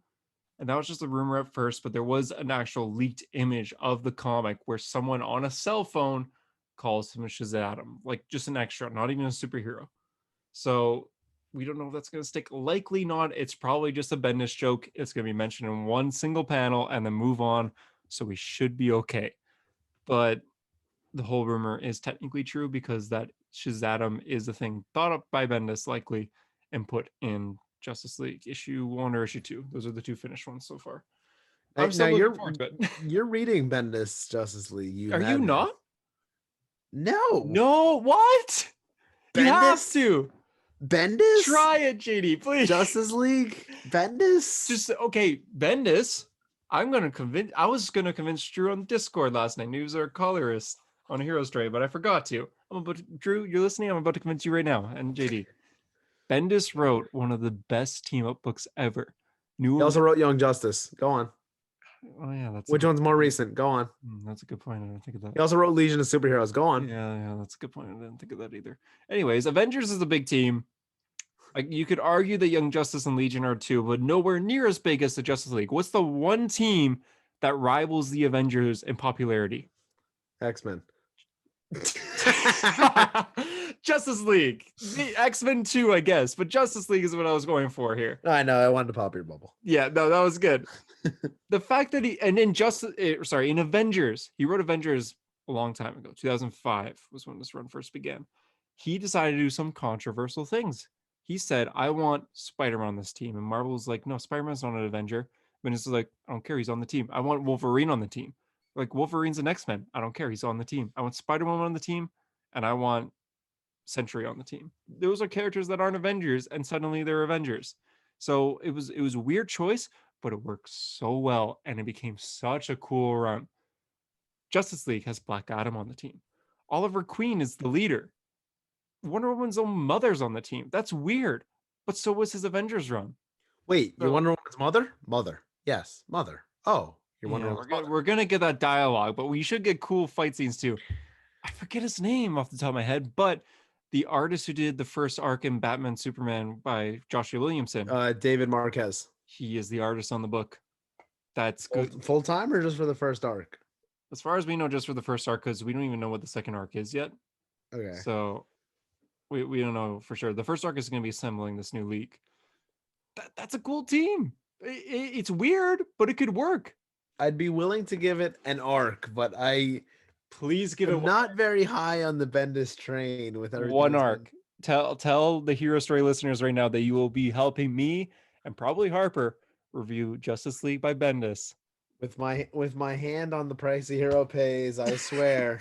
and that was just a rumor at first, but there was an actual leaked image of the comic where someone on a cell phone calls him Shazadam, like just an extra, not even a superhero. So we don't know if that's going to stick. Likely not. It's probably just a Bendis joke. It's going to be mentioned in one single panel and then move on. So we should be okay. But the whole rumor is technically true because that Shazadam is a thing thought up by Bendis likely and put in Justice League issue 1 or issue 2. Those are the 2 finished ones so far. I'm Now still looking forward to it. you're reading Bendis Justice League. You Are you madman. not? No. No, what? You have Bendis? to. Bendis? Try it, JD, please. Justice League? Bendis? Just okay, Bendis. I was gonna convince Drew on Discord last night. He was our colorist on Heroes Trade, but I forgot to. Drew, you're listening. I'm about to convince you right now. And JD, Bendis wrote one of the best team up books ever. He also wrote Young Justice. Go on. Oh yeah, Which one's more recent? Go on. That's a good point. I didn't think of that. He also wrote Legion of Superheroes. Go on. Yeah, that's a good point. I didn't think of that either. Anyways, Avengers is a big team. Like you could argue that Young Justice and Legion are too, but nowhere near as big as the Justice League. What's the one team that rivals the Avengers in popularity? X-Men. Justice League. The X-Men too, I guess, but Justice League is what I was going for here. I know. I wanted to pop your bubble. Yeah, no, that was good. The fact that in Avengers, he wrote Avengers a long time ago. 2005 was when this run first began. He decided to do some controversial things. He said, I want Spider-Man on this team. And Marvel was like, no, Spider-Man's not an Avenger. But it's like, I don't care. He's on the team. I want Wolverine on the team. Like, Wolverine's an X-Men. I don't care. He's on the team. I want Spider-Man on the team. And I want Sentry on the team. Those are characters that aren't Avengers. And suddenly they're Avengers. So it was a weird choice, but it worked so well. And it became such a cool run. Justice League has Black Adam on the team. Oliver Queen is the leader. Wonder Woman's own mother's on the team. That's weird. But so was his Avengers run. Wait, So- you Wonder Woman's mother? Mother. Yes, mother. Oh, you're Wonder Yeah, Woman's mother. we're gonna get that dialogue, but we should get cool fight scenes too. I forget his name off the top of my head, but the artist who did the first arc in Batman Superman by Joshua Williamson, David Marquez. he is the artist on the book. That's good. Full time or just for the first arc? As far as we know, just for the first arc, because we don't even know what the second arc is yet. Okay. So we don't know for sure. The first arc is going to be assembling this new league. That's a cool team. It's weird, but it could work. I'd be willing to give it an arc, but Please give it I'm not very high on the Bendis train with everything one that's arc. Tell the Hero Story listeners right now that you will be helping me and probably Harper review Justice League by Bendis. with my hand on the price a hero pays, I swear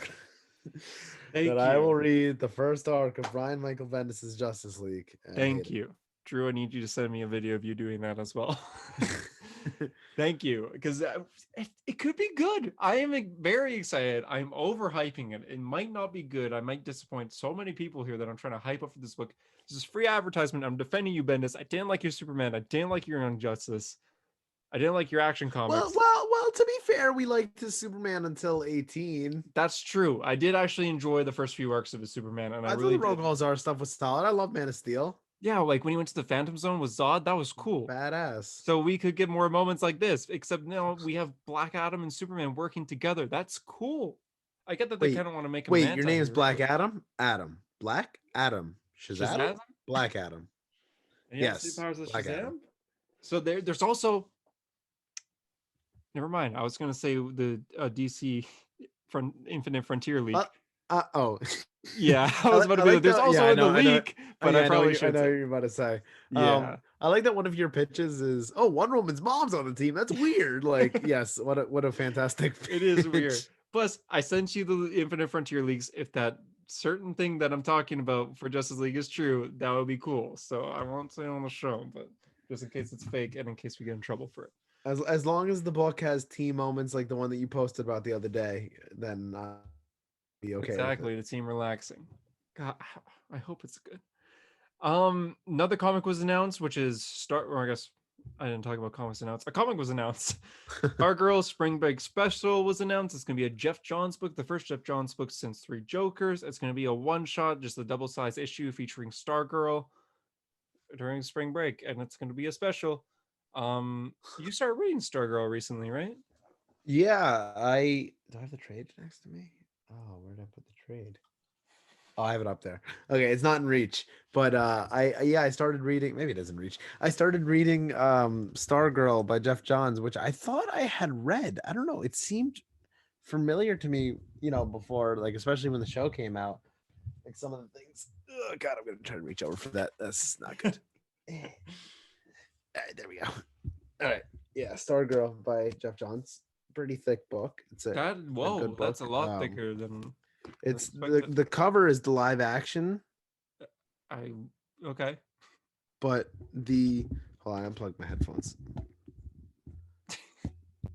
Thank I you. will read the first arc of Brian Michael Bendis's Justice League. and Thank hate it. you. Drew, I need you to send me a video of you doing that as well. Thank you, because it could be good. I am very excited. I'm overhyping it. It might not be good. I might disappoint so many people here that I'm trying to hype up for this book. This is free advertisement. I'm defending you, Bendis. I didn't like your Superman. I didn't like your Young Justice. I didn't like your Action Comics. Well, to be fair, we liked his Superman until 18. That's true. I did actually enjoy the first few arcs of his Superman, and I thought really the did. Rogue Halls stuff was solid. I love Man of Steel. Yeah, like when he went to the Phantom Zone with Zod, that was cool. Badass. So we could get more moments like this, except now we have Black Adam and Superman working together. That's cool. I get that they Wait, kind of want to make him. Wait, an your name's anti-hero, Black but- Adam? Adam. Black Adam. Shazadam? Shazam? Black Adam. And he has Yes, the powers of Black Shazam? Adam. So there's also. Never mind. I was going to say the DC Infinite Frontier League. Oh. Yeah, I was about to be like, there's also in the leak, but I probably I should. know say. what you're about to say. Yeah. I like that one of your pitches is, Wonder Woman's mom's on the team. That's weird. Like, yes, what a fantastic It is pitch. weird. Plus, I sent you the Infinite Frontier Leagues. If that certain thing that I'm talking about for Justice League is true, that would be cool. So I won't say it on the show, but just in case it's fake and in case we get in trouble for it. As long as the book has team moments like the one that you posted about the other day, then be okay. Exactly, the team relaxing. God, I hope it's good. Another comic was announced, which is or I guess I didn't talk about comics announced. A comic was announced. Stargirl Spring Break Special was announced. It's going to be a Jeff Johns book, the first Jeff Johns book since Three Jokers. It's going to be a one-shot, just a double-size issue featuring Stargirl during spring break, and it's going to be a special. You started reading Stargirl recently, right? Yeah, do I have the trade next to me? Oh, where did I put the trade? Oh, I have it up there. Okay, it's not in reach, but I started reading. Maybe it doesn't reach. I started reading Stargirl by Jeff Johns, which I thought I had read. I don't know. It seemed familiar to me, before, like especially when the show came out. Like some of the things. Oh God, I'm gonna try to reach over for that. That's not good. All right, there we go. All right, yeah, Stargirl by Jeff Johns. Pretty thick book. It's a good book. That's a lot thicker than it's the cover is the live action. Okay. But hold on, I unplugged my headphones.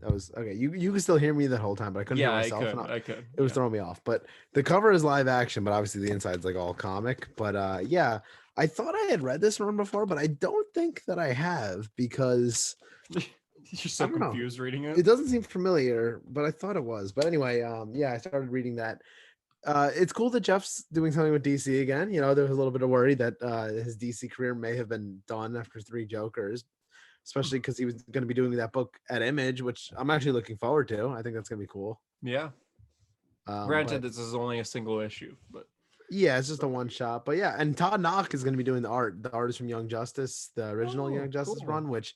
That was okay. You can still hear me that whole time, but I couldn't hear myself. I could. It was throwing me off. But the cover is live action, but obviously the inside's like all comic. But yeah, I thought I had read this one before, but I don't think that I have because you're so confused reading it. It doesn't seem familiar, but I thought it was. But anyway, yeah, I started reading that. It's cool that Jeff's doing something with DC again. There was a little bit of worry that his DC career may have been done after Three Jokers, especially because he was going to be doing that book at Image, which I'm actually looking forward to. I think that's going to be cool. Yeah. Granted, this is only a single issue, but yeah, it's just a one shot. But yeah, and Todd Knock is going to be doing the art. The artist from Young Justice, the original Young Justice run, which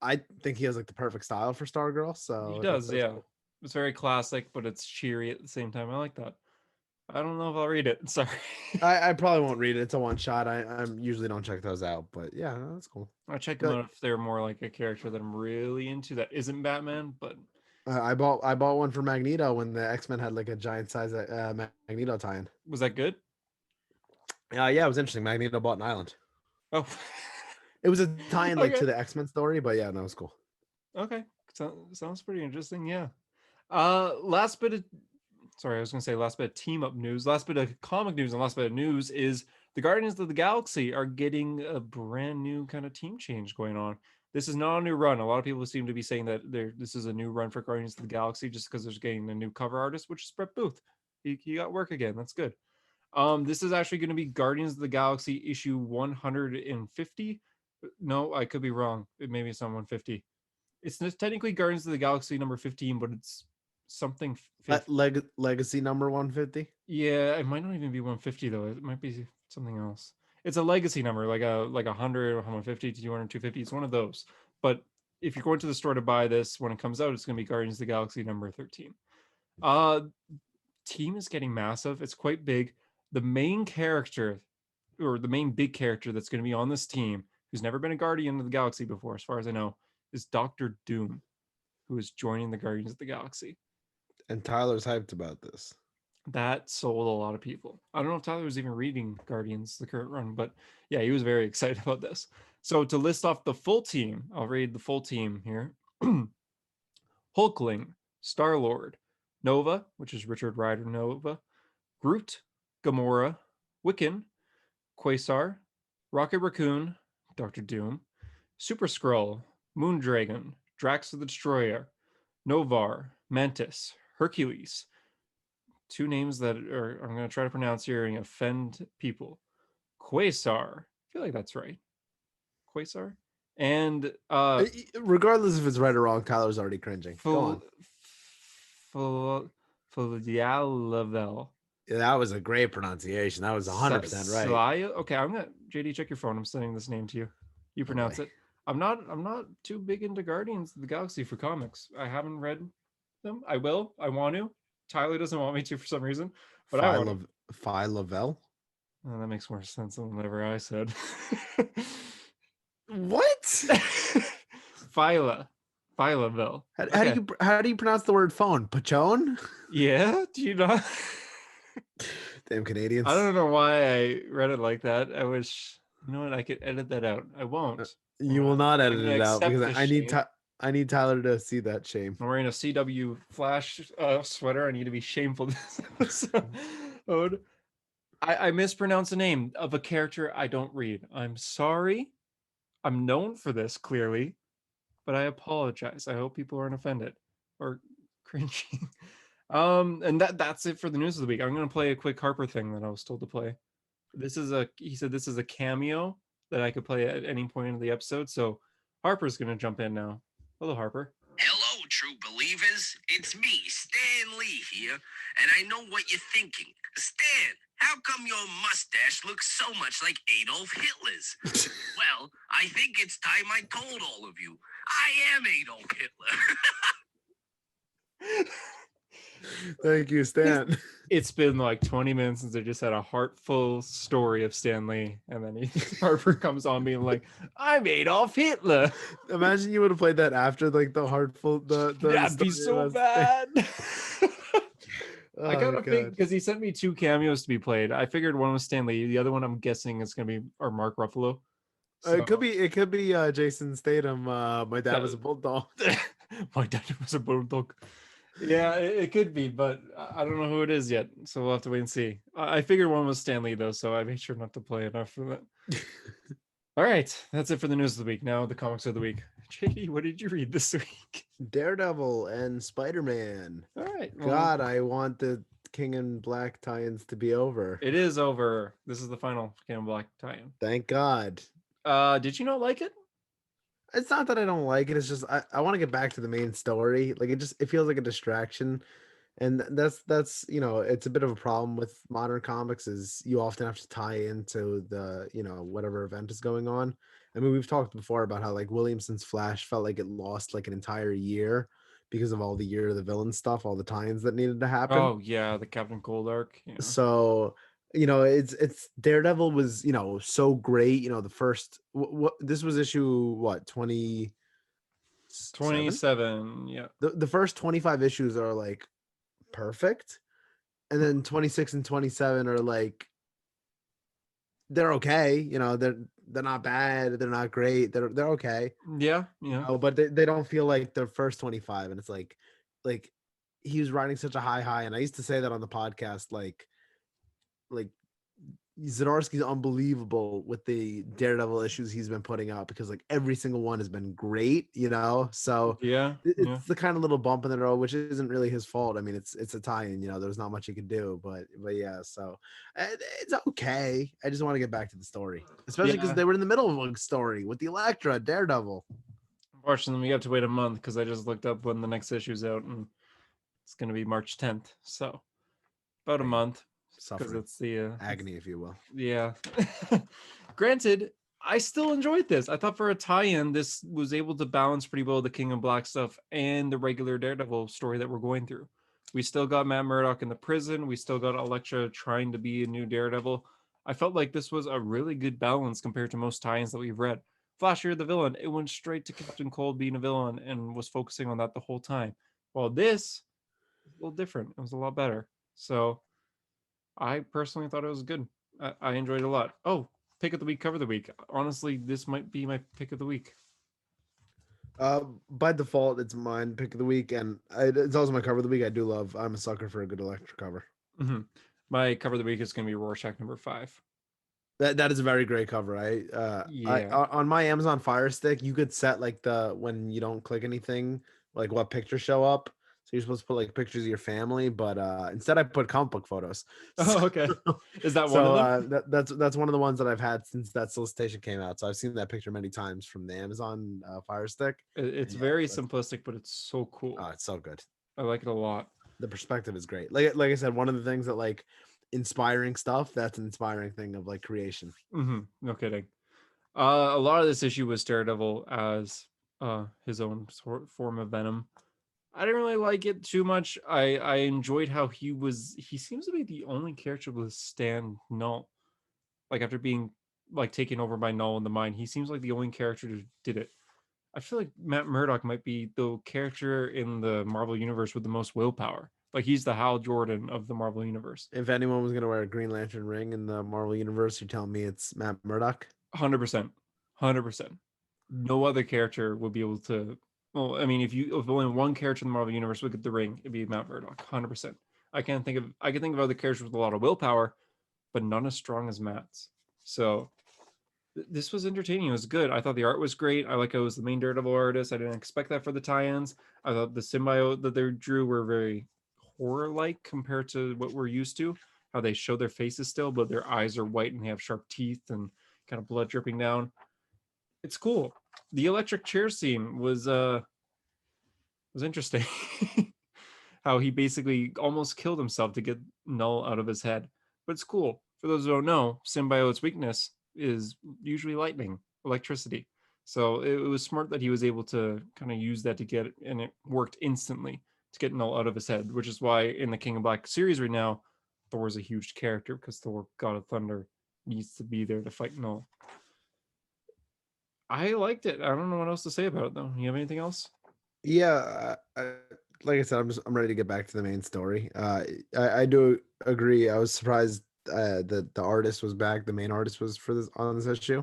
I think he has like the perfect style for Stargirl. So he does, yeah. Cool. It's very classic, but it's cheery at the same time. I like that. I don't know if I'll read it. Sorry. I probably won't read it. It's a one shot. I usually don't check those out, but yeah, that's cool. I check them out if they're more like a character that I'm really into that isn't Batman. But I bought one for Magneto when the X-Men had like a giant size Magneto tie-in. Was that good? Yeah, it was interesting. Magneto bought an island. Oh, it was a tie-in like to the X-Men story, but yeah, no, it was cool. Okay, sounds pretty interesting. Yeah. Last bit of team up news, last bit of comic news, and last bit of news is the Guardians of the Galaxy are getting a brand new kind of team change going on. This is not a new run. A lot of people seem to be saying that this is a new run for Guardians of the Galaxy just because they're getting a new cover artist, which is Brett Booth. He got work again. That's good. This is actually going to be Guardians of the Galaxy issue 150. No, I could be wrong. Maybe it's not 150. It's technically Guardians of the Galaxy number 15, but it's something legacy number 150. Yeah, it might not even be 150 though. It might be something else. It's a legacy number, like 100 or 150 to 200, 250. It's one of those. But if you're going to the store to buy this when it comes out, it's going to be Guardians of the Galaxy number 13. Team is getting massive. It's quite big. The main character, or the main big character that's going to be on this team, who's never been a Guardian of the Galaxy before, as far as I know, is Dr. Doom, who is joining the Guardians of the Galaxy. And Tyler's hyped about this. That sold a lot of people. I don't know if Tyler was even reading Guardians, the current run, but yeah, he was very excited about this. So to list off the full team, I'll read the full team here. Hulkling, Star-Lord, Nova, which is Richard Rider Nova, Groot, Gamora, Wiccan, Quasar, Rocket Raccoon, Dr. Doom, Super Skrull, Moondragon, Drax the Destroyer, Novar, Mantis, Hercules. Two names that are I'm going to try to pronounce here and offend people. Quasar. I feel like that's right. Quasar. And regardless if it's right or wrong, Tyler's already cringing. Go on. Folialavel. Yeah, that was a great pronunciation. That was 100% right. Okay, I'm gonna JD check your phone. I'm sending this name to you. You pronounce it. I'm not too big into Guardians of the Galaxy for comics. I haven't read them. I will. I want to. Tyler doesn't want me to for some reason, but I want to. Phi-Lavel? Oh, that makes more sense than whatever I said. What? Phi-Lavel. How do you pronounce the word phone? Pachone? Yeah, do you not? Damn Canadians. I don't know why I read it like that. I wish, you know what, I could edit that out. I won't. You will not edit it out because I need Tyler to see that shame. I'm wearing a CW Flash sweater. I need to be shameful this episode. I mispronounced the name of a character I don't read. I'm sorry. I'm known for this clearly, but I apologize. I hope people aren't offended or cringing. And that's it for the news of the week. I'm gonna play a quick Harper thing that I was told to play. He said this is a cameo that I could play at any point in the episode. So Harper's gonna jump in now. Hello, Harper. Hello, true believers. It's me, Stan Lee here, and I know what you're thinking. Stan, how come your mustache looks so much like Adolf Hitler's? Well, I think it's time I told all of you. I am Adolf Hitler. Thank you, Stan. It's been like 20 minutes since I just had a heartful story of Stan Lee, and then Harper comes on being like, "I'm Adolf Hitler." Imagine you would have played that after like the heartful That'd be so about bad. Oh, I kind of think God. because he sent me 2 cameos to be played. I figured one was Stan Lee, the other one I'm guessing is gonna be or Mark Ruffalo. It could be Jason Statham. My dad was a bulldog. My dad was a bulldog. Yeah, it could be, but I don't know who it is yet, so we'll have to wait and see. I figured one was Stan Lee though, so I made sure not to play it after that. All right, that's it for the news of the week. Now the comics of the week. JD, what did you read this week? Daredevil and Spider-Man. All right, well, God, I want the King and Black tie-ins to be over. it is over. This is the final King and Black tie-in. Thank God. Did you not like it? It's not that I don't like it. It's just I want to get back to the main story. Like it feels like a distraction. And that's it's a bit of a problem with modern comics is you often have to tie into the whatever event is going on. I mean, we've talked before about how like Williamson's Flash felt like it lost like an entire year because of all the Year of the Villain stuff, all the tie-ins that needed to happen. Oh yeah, the Captain Cold arc. Yeah. So it's Daredevil was so great. The first what this was issue what 27. Yeah. The first 25 issues are like perfect, and then 26 and 27 are like they're okay. They're not bad, they're not great, they're okay. Yeah. But they don't feel like the first 25, and it's like he was riding such a high, and I used to say that on the podcast, like Zdarsky's unbelievable with the Daredevil issues he's been putting out because like every single one has been great, so Yeah. it's the kind of little bump in the road, which isn't really his fault. I mean, it's a tie-in, there's not much he could do, but yeah, so it's okay. I just want to get back to the story, especially because they were in the middle of a story with the Elektra Daredevil. Unfortunately, we have to wait a month because I just looked up when the next issue's out, and it's going to be March 10th. So about a month. Because it's the agony, if you will. Yeah. Granted, I still enjoyed this. I thought for a tie-in, this was able to balance pretty well the King of Black stuff and the regular Daredevil story that we're going through. We still got Matt Murdock in the prison. We still got Elektra trying to be a new Daredevil. I felt like this was a really good balance compared to most tie-ins that we've read. Flash, you're the villain. It went straight to Captain Cold being a villain and was focusing on that the whole time. While this was a little different. It was a lot better. So I personally thought it was good. I enjoyed it a lot. Oh, pick of the week, cover of the week. Honestly, this might be my pick of the week. By default, it's mine pick of the week, and it's also my cover of the week. I'm a sucker for a good Elektra cover. Mm-hmm. My cover of the week is going to be Rorschach #5. That is a very great cover. On my Amazon Fire Stick, you could set like when you don't click anything, like what pictures show up. So you're supposed to put like pictures of your family, but instead I put comic book photos. Oh, okay. Is that one of them? That's one of the ones that I've had since that solicitation came out. So I've seen that picture many times from the Amazon Fire Stick. It's very simplistic, but it's so cool. Oh, it's so good. I like it a lot. The perspective is great. Like I said, one of the things that like inspiring stuff, that's an inspiring thing of like creation. Mm-hmm. No kidding. A lot of this issue was Daredevil as his own form of Venom. I didn't really like it too much. I enjoyed how he seems to be the only character to stand Null. Like after being like taken over by Null in the mind, he seems like the only character who did it. I feel like Matt Murdock might be the character in the Marvel universe with the most willpower. Like he's the Hal Jordan of the Marvel universe. If anyone was gonna wear a Green Lantern ring in the Marvel universe, you're telling me it's Matt Murdock? 100%. No other character would be able to. Well, I mean, if only one character in the Marvel universe would get the ring, it'd be Matt Murdock, 100%. I can think of other characters with a lot of willpower, but none as strong as Matt's. So this was entertaining. It was good. I thought the art was great. I like how it was the main Daredevil artist. I didn't expect that for the tie-ins. I thought the symbiote that they drew were very horror-like compared to what we're used to. How they show their faces still, but their eyes are white and they have sharp teeth and kind of blood dripping down. It's cool. The electric chair scene was interesting. How he basically almost killed himself to get Null out of his head. But it's cool. For those who don't know, symbiote's weakness is usually lightning, electricity. So it was smart that he was able to kind of use that to get it, and it worked instantly to get Null out of his head, which is why in the King of Black series right now, Thor's a huge character because Thor, God of Thunder, needs to be there to fight Null. I liked it. I don't know what else to say about it though. You have anything else? Yeah, like I said, I'm ready to get back to the main story. I do agree. I was surprised that the artist was back. The main artist was for this on this issue.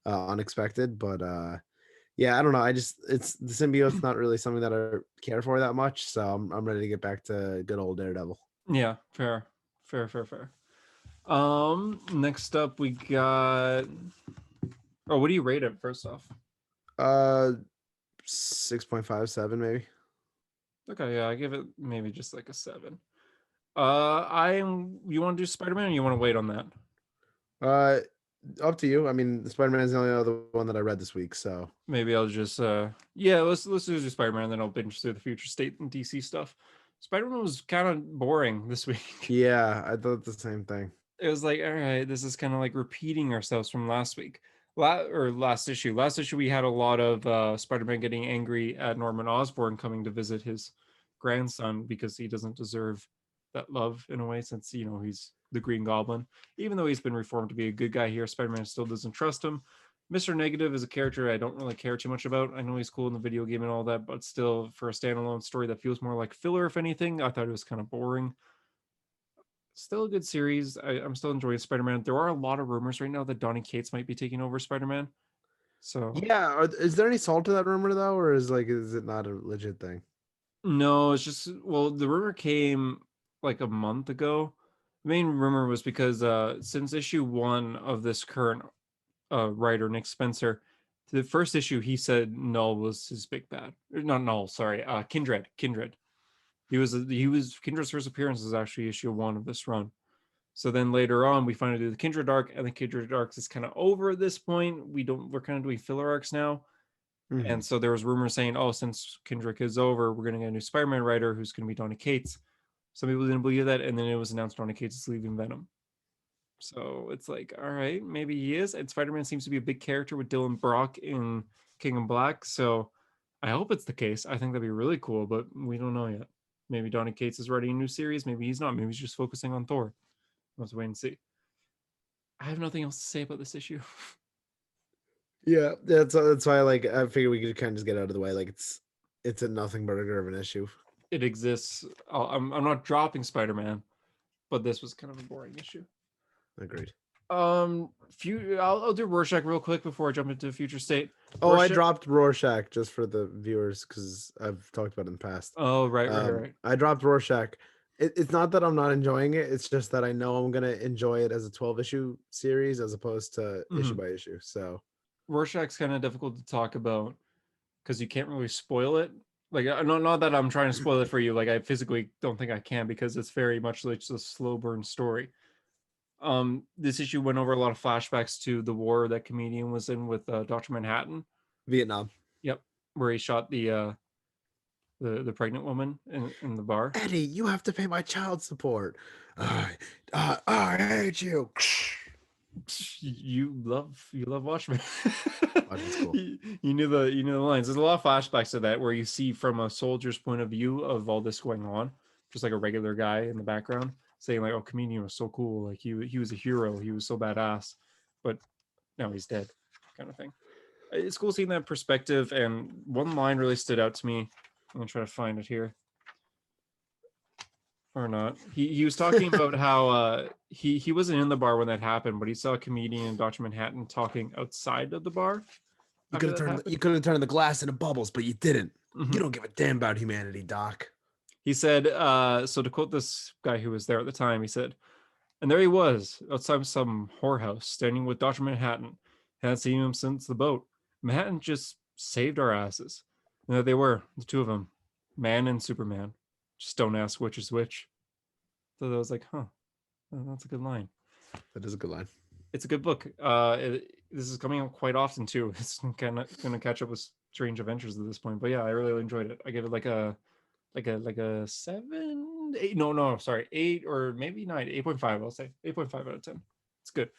Unexpected, but yeah, I don't know. It's the symbiote's not really something that I care for that much. So I'm ready to get back to good old Daredevil. Yeah, fair. Next up we got. Oh, what do you rate it first off? 6.57 maybe. Okay, yeah, I give it maybe just like a 7. You want to do Spider-Man or you want to wait on that? Up to you. I mean, Spider-Man is the only other one that I read this week, so Maybe I'll just let's do Spider-Man, then I'll binge through the future state and DC stuff. Spider-Man was kind of boring this week. yeah, I thought the same thing. It was like, all right, this is kind of like repeating ourselves from last week. Last issue. Last issue we had a lot of Spider-Man getting angry at Norman Osborn coming to visit his grandson because he doesn't deserve that love in a way, since he's the Green Goblin. Even though he's been reformed to be a good guy here, Spider-Man still doesn't trust him. Mr. Negative is a character I don't really care too much about. I know he's cool in the video game and all that, but still, for a standalone story that feels more like filler, if anything, I thought it was kind of boring. Still a good series. I'm still enjoying Spider-Man. There are a lot of rumors right now that Donny Cates might be taking over Spider-Man. So yeah, is there any salt to that rumor though, or is it not a legit thing? no, it's just, well, the rumor came like a month ago. The main rumor was because since issue 1 of this current writer, Nick Spencer, the first issue he said Null was his big bad. Not Null, sorry, Kindred. He was Kindred's first appearance was actually issue 1 of this run. So then later on, we finally do the Kindred arc, and the Kindred arc is kind of over at this point. We're kind of doing filler arcs now. Mhm. And so there was rumors saying, oh, since Kindred is over, we're going to get a new Spider-Man writer who's going to be Donny Cates. Some people didn't believe that, and then it was announced Donny Cates is leaving Venom. So it's like, all right, maybe he is. And Spider-Man seems to be a big character with Dylan Brock in King of Black. So I hope it's the case. I think that'd be really cool, but we don't know yet. Maybe Donny Cates is writing a new series. Maybe he's not. Maybe he's just focusing on Thor. Let's wait and see. I have nothing else to say about this issue. Yeah, that's why I figured we could kind of just get out of the way. Like it's a nothing burger of an issue. It exists. I'm not dropping Spider-Man, but this was kind of a boring issue. Agreed. I'll do Rorschach real quick before I jump into Future State. Oh, Rorschach... I dropped Rorschach just for the viewers because I've talked about it in the past. Oh, right. I dropped Rorschach. It's not that I'm not enjoying it. It's just that I know I'm gonna enjoy it as a 12-issue series as opposed to issue by issue. So Rorschach's kind of difficult to talk about because you can't really spoil it. Like, not that I'm trying to spoil it for you. Like, I physically don't think I can because it's very much like a slow burn story. This issue went over a lot of flashbacks to the war that comedian was in with Dr. Manhattan. Vietnam. Yep, where he shot the pregnant woman in the bar. Eddie, you have to pay my child support. I hate you. You love Watchmen. Watchmen's cool. You knew the lines. There's a lot of flashbacks to that where you see from a soldier's point of view of all this going on, just like a regular guy in the background saying like, "Oh, comedian was so cool. Like he was a hero. He was so badass, but now he's dead," kind of thing. It's cool seeing that perspective. And one line really stood out to me. I'm gonna try to find it here. Or not. He was talking about how he wasn't in the bar when that happened, but he saw a comedian and Dr. Manhattan talking outside of the bar. You could have turned the glass into bubbles, but you didn't. You don't give a damn about humanity, Doc. He said, so to quote this guy who was there at the time, he said, And there he was, outside some whorehouse, standing with Dr. Manhattan. Hadn't seen him since the boat. Manhattan just saved our asses. And there they were, the two of them, man and Superman. Just don't ask which is which. So I was like, huh, that's a good line. That is a good line. It's a good book. This is coming out quite often too. It's kind of going to catch up with Strange Adventures at this point. But yeah, I really enjoyed it. I give it like a 7, 8. No, sorry, 8 or maybe 9, 8.5. I'll say 8.5 out of 10. It's good.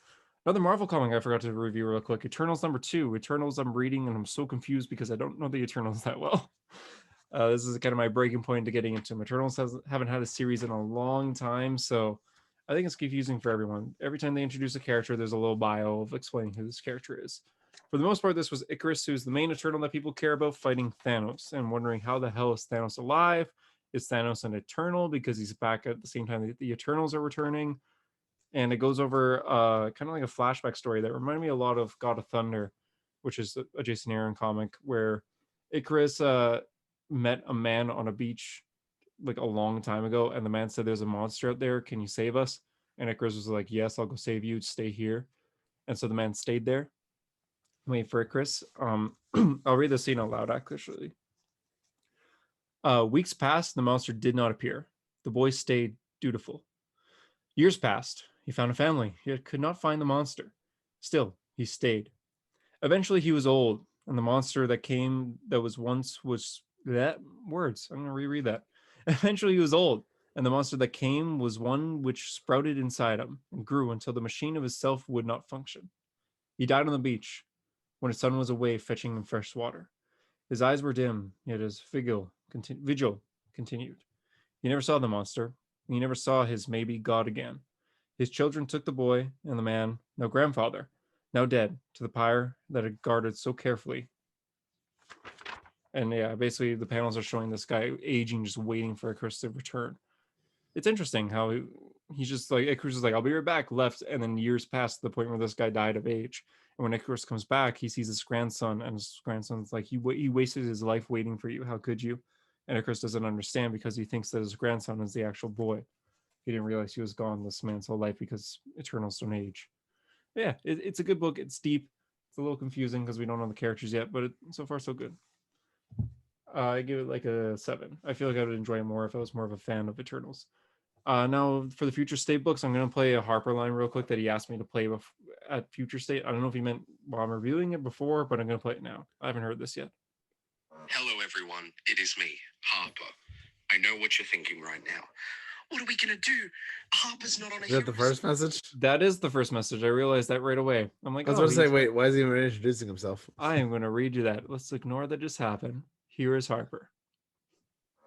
Another Marvel comic I forgot to review real quick. Eternals #2. Eternals I'm reading, and I'm so confused because I don't know the Eternals that well. This is kind of my breaking point to getting into them. Eternals haven't had a series in a long time, so I think it's confusing for everyone. Every time they introduce a character, there's a little bio of explaining who this character is. For the most part, this was Icarus, who's the main Eternal that people care about, fighting Thanos and wondering how the hell is Thanos alive? Is Thanos an Eternal because he's back at the same time that the Eternals are returning? And it goes over kind of like a flashback story that reminded me a lot of God of Thunder, which is a Jason Aaron comic, where Icarus met a man on a beach like a long time ago, and the man said, "There's a monster out there. Can you save us?" And Icarus was like, "Yes, I'll go save you. Stay here." And so the man stayed there. Wait for Icarus. I'll read the scene out loud, actually. Weeks passed, the monster did not appear. The boy stayed dutiful. Years passed. He found a family, yet could not find the monster. Still, he stayed. Eventually, he was old, and the monster that came that was once was that words. I'm going to reread that. Eventually, he was old, and the monster that came was one which sprouted inside him and grew until the machine of his self would not function. He died on the beach when his son was away fetching him fresh water. His eyes were dim, yet his vigil continued. He never saw the monster. He never saw his maybe God again. His children took the boy and the man, now grandfather, now dead, to the pyre that had guarded so carefully. And yeah, basically the panels are showing this guy aging, just waiting for Icarus to return. It's interesting how he's just like, Icarus is like, "I'll be right back," left, and then years pass to the point where this guy died of age. And when Icarus comes back, he sees his grandson, and his grandson's like, he wasted his life waiting for you. How could you? And Icarus doesn't understand because he thinks that his grandson is the actual boy. He didn't realize he was gone this man's whole life because Eternals don't age. But yeah, it's a good book. It's deep. It's a little confusing because we don't know the characters yet, but so far so good. I give it like a 7. I feel like I would enjoy it more if I was more of a fan of Eternals. Now for the Future State books, I'm going to play a Harper line real quick that he asked me to play at Future State. I don't know if he meant while I'm reviewing it before, but I'm going to play it now. I haven't heard this yet. Hello, everyone. It is me, Harper. I know what you're thinking right now. What are we going to do? Harper's not on a Is that the first message? That is the first message. I realized that right away. I'm like, I was about to say, wait, why is he even introducing himself? I am going to read you that. Let's ignore that just happened. Here is Harper.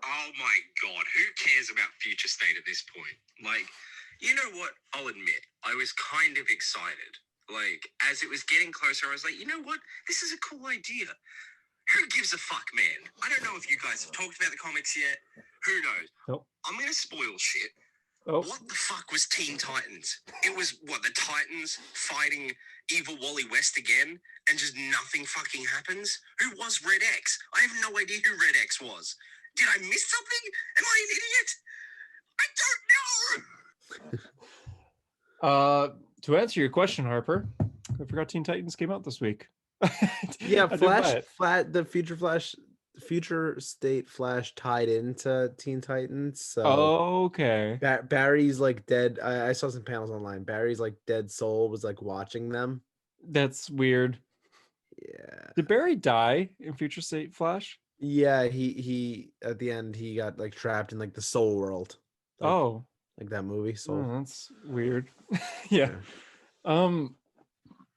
Oh my God, who cares about Future State at this point? Like, you know what? I'll admit, I was kind of excited. Like, as it was getting closer, I was like, you know what? This is a cool idea. Who gives a fuck, man? I don't know if you guys have talked about the comics yet. Who knows? Nope. I'm going to spoil shit. Oh. What the fuck was Teen Titans? It was, what, the Titans fighting evil Wally West again, and just nothing fucking happens? Who was Red X? I have no idea who Red X was. Did I miss something? Am I an idiot? I don't know! To answer your question, Harper, I forgot Teen Titans came out this week. Yeah, the Future State Flash tied into Teen Titans. So okay. Barry's like dead. I saw some panels online. Barry's like dead soul was like watching them. That's weird. Yeah. Did Barry die in Future State Flash? Yeah, he at the end he got like trapped in like the soul world. Like, like that movie Soul. Oh, that's weird. Yeah.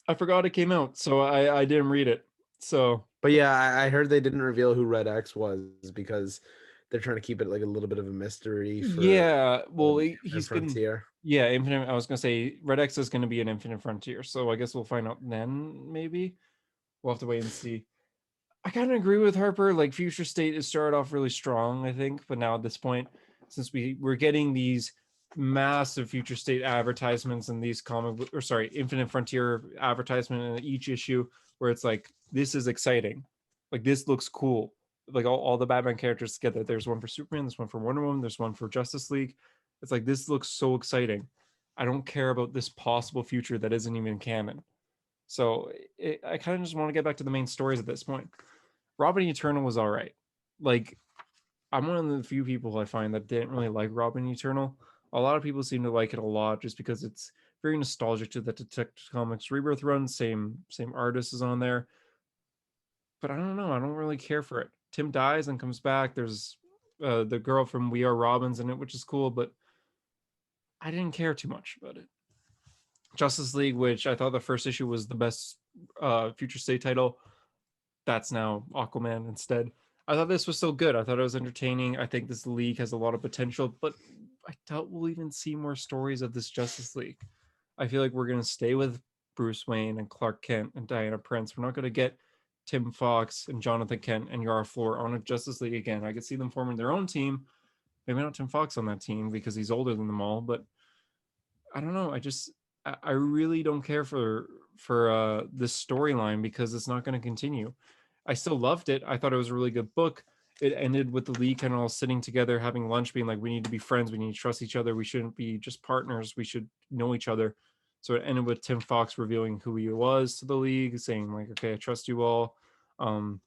I forgot it came out, so I didn't read it. So, but yeah, I heard they didn't reveal who Red X was because they're trying to keep it like a little bit of a mystery. Well, he's Frontier. Infinite. I was gonna say Red X is gonna be an Infinite Frontier, so I guess we'll find out then. Maybe we'll have to wait and see. I kind of agree with Harper. Like Future State has started off really strong, I think, but now at this point, since we're getting these massive Future State advertisements and these Infinite Frontier advertisement in each issue, where it's like, this is exciting, like this looks cool, like all the Batman characters together. There's one for Superman, there's one for Wonder Woman, there's one for Justice League. It's like, this looks so exciting. I don't care about this possible future that isn't even canon. So I kind of just want to get back to the main stories at this point. Robin Eternal was all right. Like, I'm one of the few people I find that didn't really like Robin Eternal. A lot of people seem to like it a lot just because it's very nostalgic to the Detective Comics Rebirth run. Same artist is on there, but I don't know. I don't really care for it. Tim dies and comes back. There's the girl from We Are Robins in it, which is cool, but I didn't care too much about it. Justice League, which I thought the first issue was the best Future State title, that's now Aquaman instead. I thought this was so good. I thought it was entertaining. I think this league has a lot of potential, but I doubt we'll even see more stories of this Justice League. I feel like we're going to stay with Bruce Wayne and Clark Kent and Diana Prince. We're not going to get Tim Fox and Jonathan Kent and Yara Flor on a Justice League again. I could see them forming their own team. Maybe not Tim Fox on that team because he's older than them all, but I don't know. I really don't care for this storyline because it's not going to continue. I still loved it. I thought it was a really good book. It ended with the league kind of all sitting together, having lunch, being like, we need to be friends. We need to trust each other. We shouldn't be just partners. We should know each other. So it ended with Tim Fox revealing who he was to the league, saying like, okay, I trust you all. And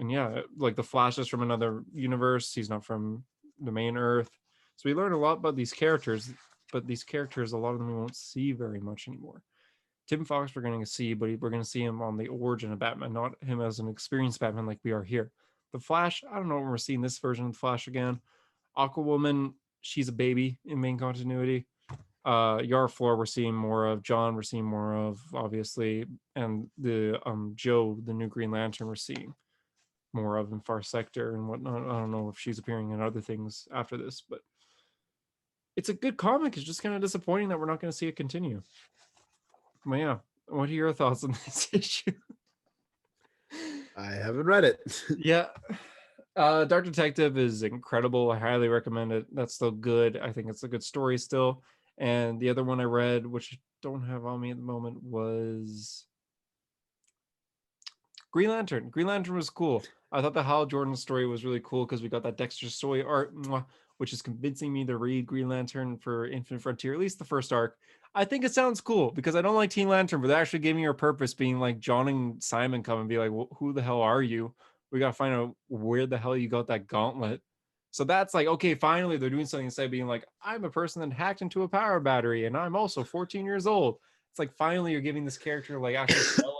yeah, like the Flash is from another universe. He's not from the main Earth. So we learned a lot about these characters, but these characters, a lot of them we won't see very much anymore. Tim Fox we're going to see, but we're going to see him on the origin of Batman, not him as an experienced Batman like we are here. The Flash, I don't know when we're seeing this version of the Flash again. Aquawoman, she's a baby in main continuity. Yara Flor, we're seeing more of. John, we're seeing more of, obviously. And the Joe, the new Green Lantern, we're seeing more of in Far Sector and whatnot. I don't know if she's appearing in other things after this, but it's a good comic. It's just kind of disappointing that we're not going to see it continue. Well, yeah. What are your thoughts on this issue? I haven't read it. Yeah. Dark Detective is incredible. I highly recommend it. That's still good. I think it's a good story still. And the other one I read, which I don't have on me at the moment, was Green Lantern. Green Lantern was cool. I thought the Hal Jordan story was really cool because we got that Dexter story art, which is convincing me to read Green Lantern for Infinite Frontier, at least the first arc. I think it sounds cool because I don't like Teen Lantern, but they actually gave me her purpose, being like John and Simon come and be like, who the hell are you? We got to find out where the hell you got that gauntlet. So that's like, okay, finally they're doing something instead of being like, I'm a person that hacked into a power battery and I'm also 14 years old. It's like, finally you're giving this character like actual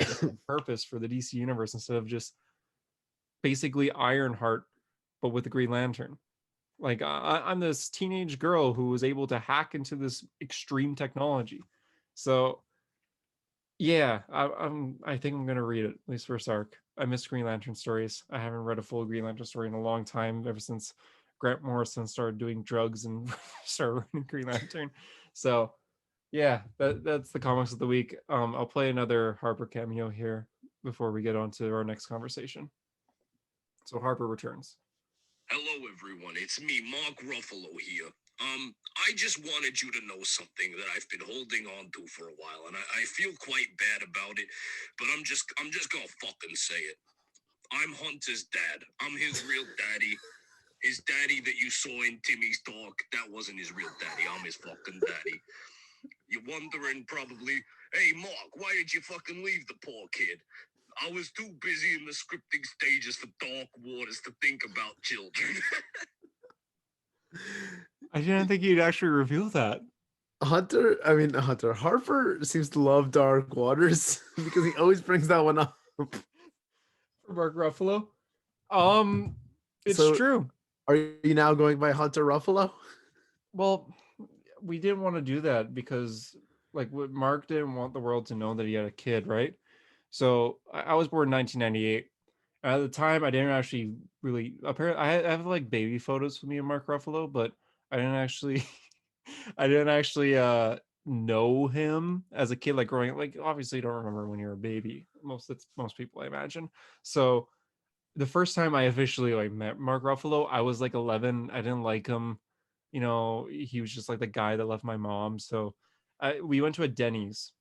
purpose for the DC universe instead of just basically Ironheart, but with the Green Lantern. Like, I'm this teenage girl who was able to hack into this extreme technology. So yeah, I think I'm gonna read it, at least first arc. I miss Green Lantern stories. I haven't read a full Green Lantern story in a long time, ever since Grant Morrison started doing drugs and started writing Green Lantern. So yeah, that's the comics of the week. I'll play another Harper cameo here before we get on to our next conversation. So Harper returns. Hello, everyone. It's me, Mark Ruffalo here. I just wanted you to know something that I've been holding on to for a while, and I feel quite bad about it, but I'm just gonna fucking say it. I'm Hunter's dad. I'm his real daddy. His daddy that you saw in Timmy's talk, that wasn't his real daddy. I'm his fucking daddy. You're wondering probably, hey, Mark, why did you fucking leave the poor kid? I was too busy in the scripting stages for Dark Waters to think about children. I didn't think you'd actually reveal that. Hunter. Harper seems to love Dark Waters because he always brings that one up. For Mark Ruffalo. It's So, true. Are you now going by Hunter Ruffalo? Well, we didn't want to do that because like Mark didn't want the world to know that he had a kid, right? So I was born in 1998. At the time, I didn't actually really. Apparently, I have like baby photos with me and Mark Ruffalo, but I didn't actually, I didn't actually know him as a kid. Like growing up, like obviously you don't remember when you're a baby. Most people, I imagine. So the first time I officially like met Mark Ruffalo, I was like 11. I didn't like him. You know, he was just like the guy that left my mom. So we went to a Denny's,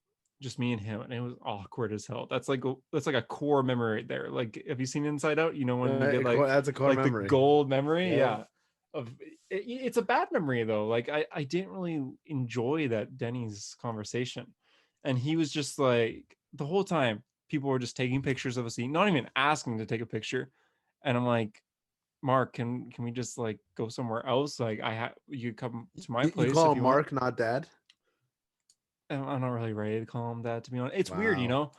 just me and him, and it was awkward as hell. That's like a core memory right there. Like, have you seen Inside Out? You know when you get like That's a core like memory. the gold memory, yeah. It's a bad memory though. Like I didn't really enjoy that Denny's conversation, and he was just like the whole time people were just taking pictures of us eating, not even asking to take a picture, and I'm like, Mark, can we just like go somewhere else? Like you come to my You place call if him you want. Mark, not Dad? I'm not really ready to call him that, to be honest. It's weird, you Wow. know.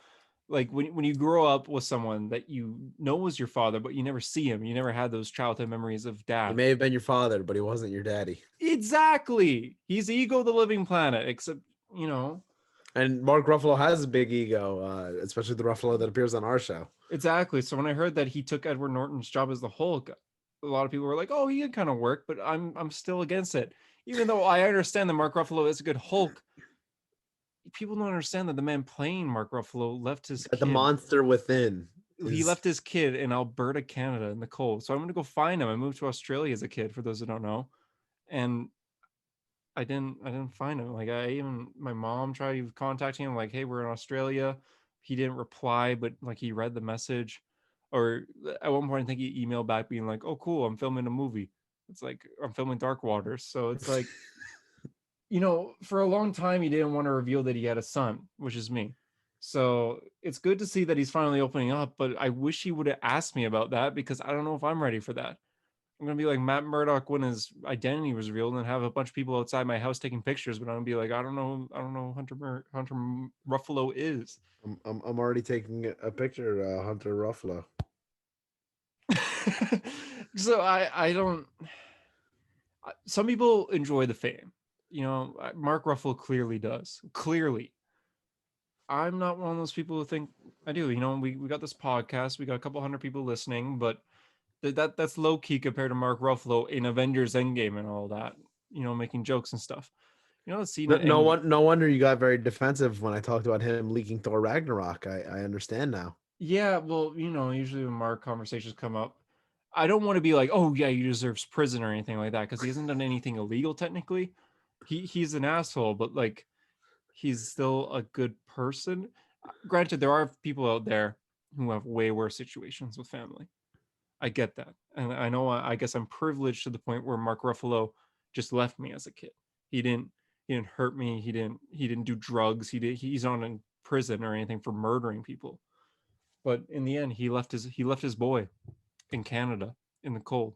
Like when you grow up with someone that you know was your father, but you never see him, you never had those childhood memories of He dad. may have been your father, but he wasn't your daddy. Exactly. He's Ego the Living Planet, except, you know, And Mark Ruffalo has a big ego, especially the Ruffalo that appears on our show. exactly. So when I heard that he took Edward Norton's job as the Hulk, a lot of people were like, "Oh, he can kind of work," but I'm still against it. Even though I understand that Mark Ruffalo is a good Hulk, people don't understand that the man playing Mark Ruffalo left his That the kid. monster within He is left his kid in Alberta, Canada, in the cold. So I'm gonna go find him. I moved to Australia as a kid, for those who don't know, and I didn't find him. Like my mom tried contacting him, like, hey, we're in Australia. He didn't reply, but like he read the message. Or at one point I think he emailed back being like, oh cool, I'm filming a movie. It's like I'm filming Dark Waters. So it's like, you know, for a long time he didn't want to reveal that he had a son, which is me. So it's good to see that he's finally opening up, but I wish he would have asked me about that, because I don't know if I'm ready for that. I'm gonna be like Matt Murdock when his identity was revealed, and have a bunch of people outside my house taking pictures, but I'm gonna be like, I don't know who Hunter Ruffalo is. I'm already taking a picture, Hunter Ruffalo. So I don't. Some people enjoy the fame, you know. Mark Ruffalo clearly does. Clearly, I'm not one of those people who think I do. You know, we got this podcast, we got a couple hundred people listening, but that's low key compared to Mark Ruffalo in Avengers Endgame and all that. You know, making jokes and stuff. You know, the scene No, in Endgame. no wonder you got very defensive when I talked about him leaking Thor Ragnarok. I understand now. Yeah, well, you know, usually when Mark conversations come up, I don't want to be like, oh yeah, he deserves prison or anything like that, because he hasn't done anything illegal technically. He's an asshole, but like he's still a good person. Granted, there are people out there who have way worse situations with family. I get that. And I know I guess I'm privileged to the point where Mark Ruffalo just left me as a kid. He didn't hurt me. He didn't do drugs. He's not in prison or anything for murdering people. But in the end, he left his boy in Canada in the cold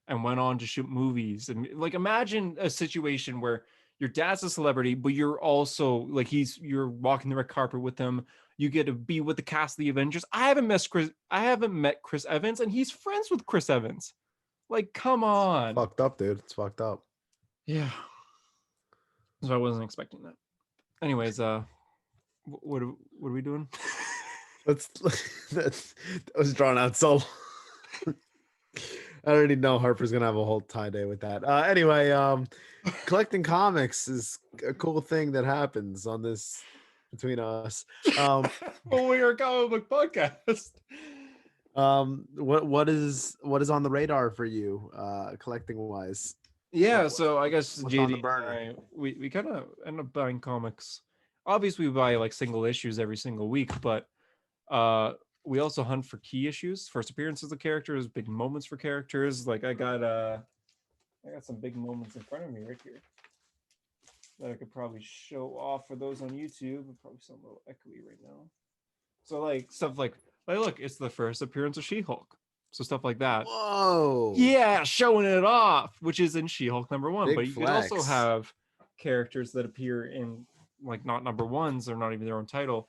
and went on to shoot movies. And like, imagine a situation where your dad's a celebrity, but you're also like you're walking the red carpet with him. You get to be with the cast of the Avengers. I haven't met Chris Evans, and he's friends with Chris Evans. Like, come on. Fucked up, dude. It's fucked up. Yeah. So I wasn't expecting that. Anyways, what are we doing? That's that was drawn out so long. I already know Harper's gonna have a whole tie day with that. Anyway, collecting comics is a cool thing that happens on this between us. Well, we are a comic book podcast. What is on the radar for you, collecting wise? Yeah, so I guess What's on the JD and burner? I, we kind of end up buying comics. Obviously, we buy like single issues every single week, but we also hunt for key issues, first appearances of characters, big moments for characters. Like I got some big moments in front of me right here that I could probably show off for those on YouTube. It probably sound a little echoey right now. So like stuff like look, it's the first appearance of She-Hulk. So stuff like that. Whoa! Yeah, showing it off, which is in She-Hulk #1. Big But you could also flex. have characters that appear in like not #1s or not even their own title.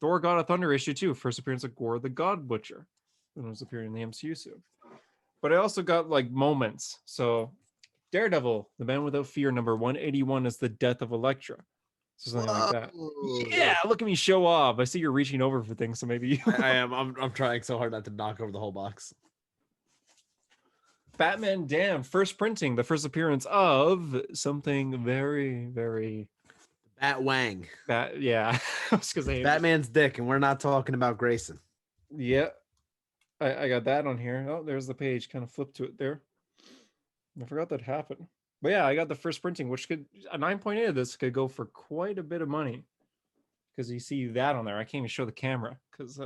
Thor God of Thunder #2, first appearance of Gore the God Butcher, who was appearing in the MCU soon. But I also got like moments. So Daredevil, the Man Without Fear #181 is the death of Elektra. So something like that. Yeah, look at me show off. I see you're reaching over for things, so maybe you. I am. I'm trying so hard not to knock over the whole box. Batman Damn, first printing, the first appearance of something very, very Bat Wang. yeah. I was gonna say Batman's dick, and we're not talking about Grayson. yeah. I got that on here. Oh, there's the page. Kind of flipped to it there. I forgot that happened. But yeah, I got the first printing, which could a 9.8 of this could go for quite a bit of money. Because you see that on there. I can't even show the camera because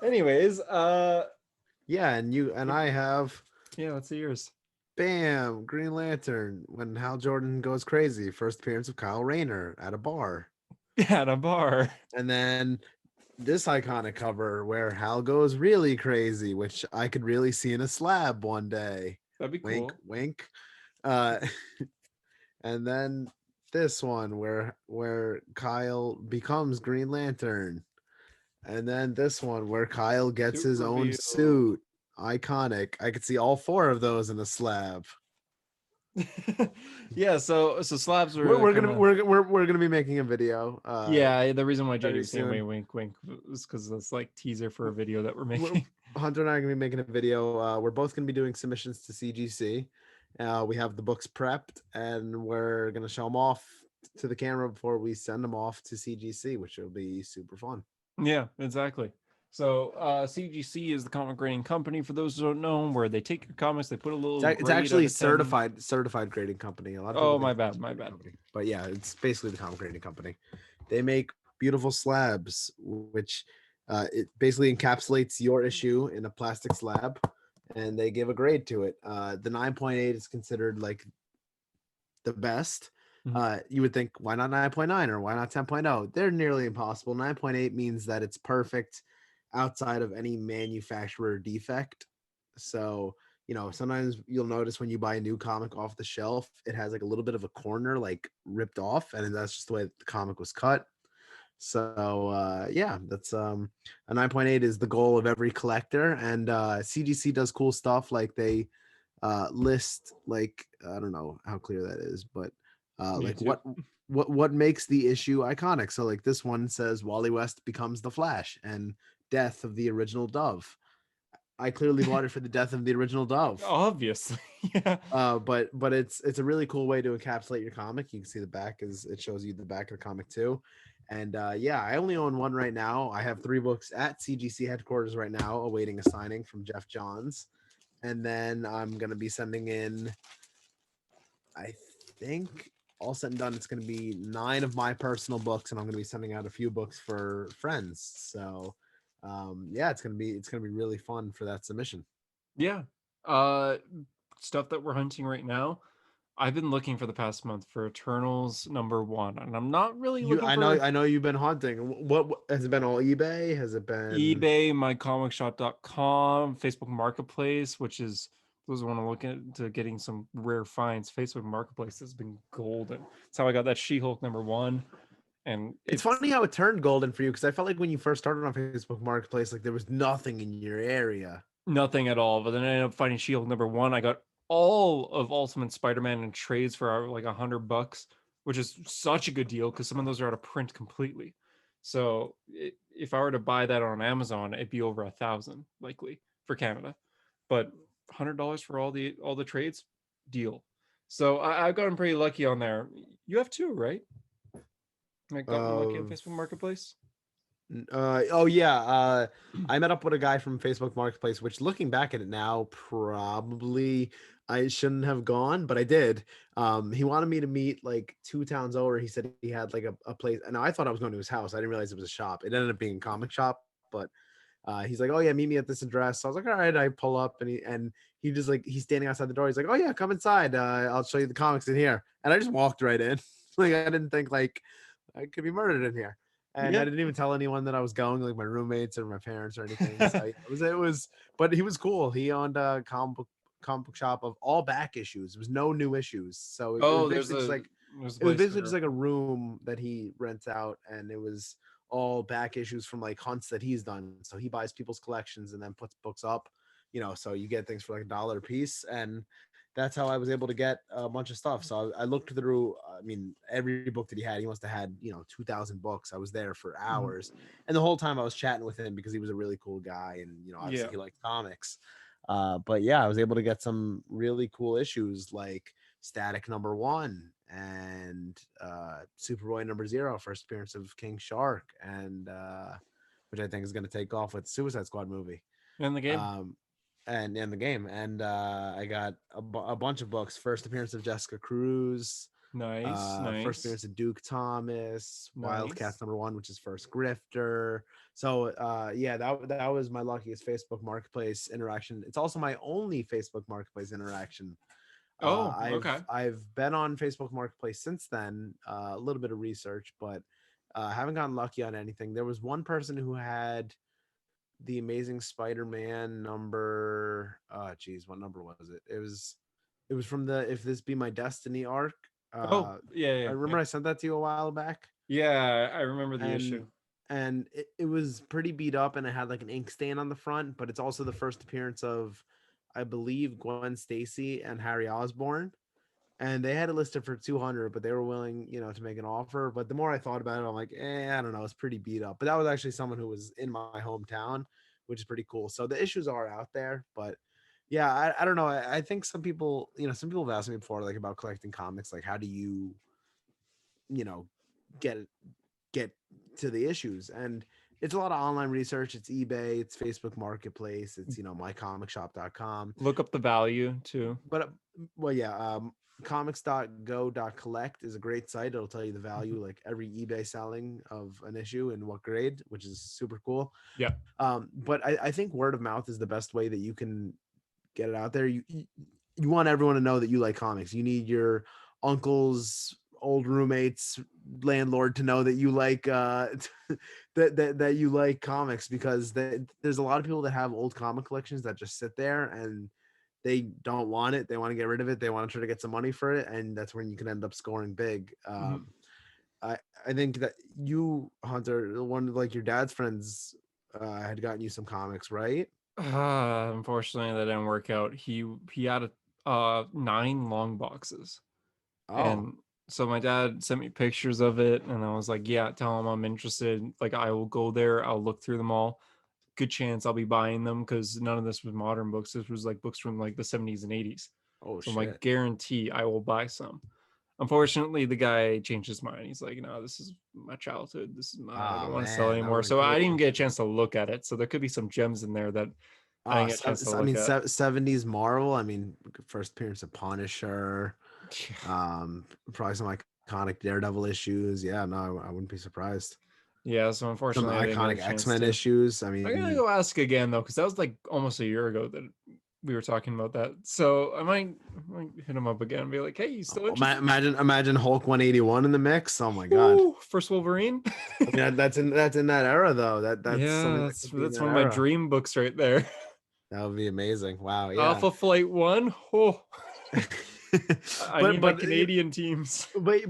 Anyways, Yeah, and I have yeah, let's see yours. bam, Green Lantern when Hal Jordan goes crazy. First appearance of Kyle Rayner at a bar. At a bar. And then this iconic cover where Hal goes really crazy, which I could really see in a slab one day. That'd be Wink, cool. wink. Uh, and then this one where Kyle becomes Green Lantern. And then this one where Kyle gets Suit his own reveal. suit. Iconic. I could see all four of those in a slab. Yeah, so slabs were We're kinda, gonna we're gonna be making a video. yeah, the reason why very JJ was saying soon. wink wink was because it's like teaser for a video that we're We're- making. Hunter and I are gonna be making a video. We're both gonna be doing submissions to CGC. We have the books prepped, and we're gonna show them off to the camera before we send them off to CGC, which will be super fun. Yeah, exactly. So CGC is the comic grading company, for those who don't know, where they take your comics, they put a little It's grade actually out of 10. certified grading company. A lot of Oh, people my think bad, it's a my grading bad. company. But yeah, it's basically the comic grading company. They make beautiful slabs, which it basically encapsulates your issue in a plastic slab, and they give a grade to it. The 9.8 is considered like the best. You would think, why not 9.9 or why not 10.0? They're nearly impossible. 9.8 means that it's perfect outside of any manufacturer defect. So, sometimes you'll notice when you buy a new comic off the shelf, it has like a little bit of a corner like ripped off, and that's just the way the comic was cut. So yeah, that's a 9.8 is the goal of every collector, and CGC does cool stuff like they list, like, I don't know how clear that is, but Me like too. what makes the issue iconic. So like this one says Wally West becomes the Flash and death of the original Dove. I clearly bought it for the death of the original Dove. Obviously. Yeah. But it's a really cool way to encapsulate your comic. You can see the back it shows you the back of the comic too. And yeah, I only own one right now. I have 3 books at CGC headquarters right now awaiting a signing from Jeff Johns. And then I'm gonna be sending in, I think, all said and done, it's gonna be 9 of my personal books, and I'm gonna be sending out a few books for friends. So yeah, it's gonna be really fun for that submission. Yeah. Stuff that we're hunting right now. I've been looking for the past month for Eternals #1, and I'm not really looking for I know you've been hunting. What has it been? All eBay? Has it been eBay, mycomicshop.com, Facebook Marketplace, which is those who want to look into getting some rare finds. Facebook Marketplace has been golden. That's how I got that She-Hulk #1. And It's funny how it turned golden for you, because I felt like when you first started on Facebook Marketplace, like there was nothing in your area. nothing at all. But then I ended up finding She-Hulk #1. I got all of Ultimate Spider-Man in trades for like $100, which is such a good deal because some of those are out of print completely. So if I were to buy that on Amazon, it'd be over 1,000 likely for Canada. But $100 for all the trades, deal. So I've gotten pretty lucky on there. You have too, right? Like gotten lucky on Facebook Marketplace. Oh yeah, I met up with a guy from Facebook Marketplace, which, looking back at it now, probably I shouldn't have gone, but I did. He wanted me to meet like 2 towns over. He said he had like a place, and I thought I was going to his house. I didn't realize it was a shop. It ended up being a comic shop, but he's like, "Oh yeah, meet me at this address." So I was like, "All right." I pull up, and he just, like, he's standing outside the door. He's like, "Oh yeah, come inside. I'll show you the comics in here." And I just walked right in. Like, I didn't think like I could be murdered in here. And Yeah. I didn't even tell anyone that I was going, like my roommates or my parents or anything. So it was, but he was cool. He owned a comic book shop of all back issues. There was no new issues. So it was Oh, basically just like, there's a it was place basically for just like a room that he rents out, and it was all back issues from like hunts that he's done. So he buys people's collections and then puts books up, so you get things for like $1 a piece. And that's how I was able to get a bunch of stuff. So I looked through, I mean, every book that he must have had, 2,000 books. I was there for hours. And the whole time I was chatting with him because he was a really cool guy. And, obviously Yeah. he liked comics. But yeah, I was able to get some really cool issues like Static #1 and Superboy #0, first appearance of King Shark, and which I think is going to take off with the Suicide Squad movie. In the game. And in the game. And I got a bunch of books. First appearance of Jessica Cruz, First appearance of Duke Thomas, Wildcats #1, which is first Grifter. So yeah, that was my luckiest Facebook Marketplace interaction. It's also my only Facebook Marketplace interaction. Okay. I've been on Facebook Marketplace since then, a little bit of research, but haven't gotten lucky on anything. There was one person who had the Amazing Spider-Man number. What number was it? It was from the If This Be My Destiny arc. Yeah. I remember I sent that to you a while back. Yeah, I remember the and issue. and it was pretty beat up, and it had like an ink stain on the front, but it's also the first appearance of, I believe, Gwen Stacy and Harry Osborn, and they had it listed for 200, but they were willing, to make an offer. But the more I thought about it, I'm like, I don't know, it's pretty beat up. But that was actually someone who was in my hometown, which is pretty cool. So the issues are out there, but yeah, I don't know. I think some people have asked me before, like, about collecting comics, like, how do you, get get to the issues? And it's a lot of online research. It's eBay, it's Facebook Marketplace, it's mycomicshop.com. Look up the value too. But well, yeah, comics.go.collect is a great site. It'll tell you the value, like every eBay selling of an issue and what grade, which is super cool. Yeah. But I think word of mouth is the best way that you can get it out there. You want everyone to know that you like comics. You need your uncle's old roommate's landlord to know that you like that you like comics, because there's a lot of people that have old comic collections that just sit there and they don't want it. They want to get rid of it. They want to try to get some money for it, and that's when you can end up scoring big. I think that you, Hunter, one of like your dad's friends, had gotten you some comics, right? Unfortunately, that didn't work out. He had 9 long boxes, and so my dad sent me pictures of it, and I was like, "Yeah, tell him I'm interested. Like, I will go there. I'll look through them all. Good chance I'll be buying them, because none of this was modern books. This was like books from like the 70s and 80s. So I'm like, guarantee I will buy some." Unfortunately, the guy changed his mind. He's like, "No, this is my childhood. This is I don't want to sell it anymore." So I didn't even get a chance to look at it. So there could be some gems in there that I didn't get a chance to look at. 70s Marvel. I mean, first appearance of Punisher. Probably some iconic Daredevil issues. Yeah, no, I wouldn't be surprised. Yeah, so unfortunately, some iconic X-Men issues. I mean, I'm gonna go ask again though, because that was like almost a year ago that we were talking about that. So I might hit him up again and be like, "Hey, you still interested?" Imagine Hulk 181 in the mix. Oh my god! Ooh, first Wolverine. I mean, that's in that era though. That's one of my dream books right there. That would be amazing. Wow. Yeah. Alpha Flight 1. Oh. I need my Canadian teams. But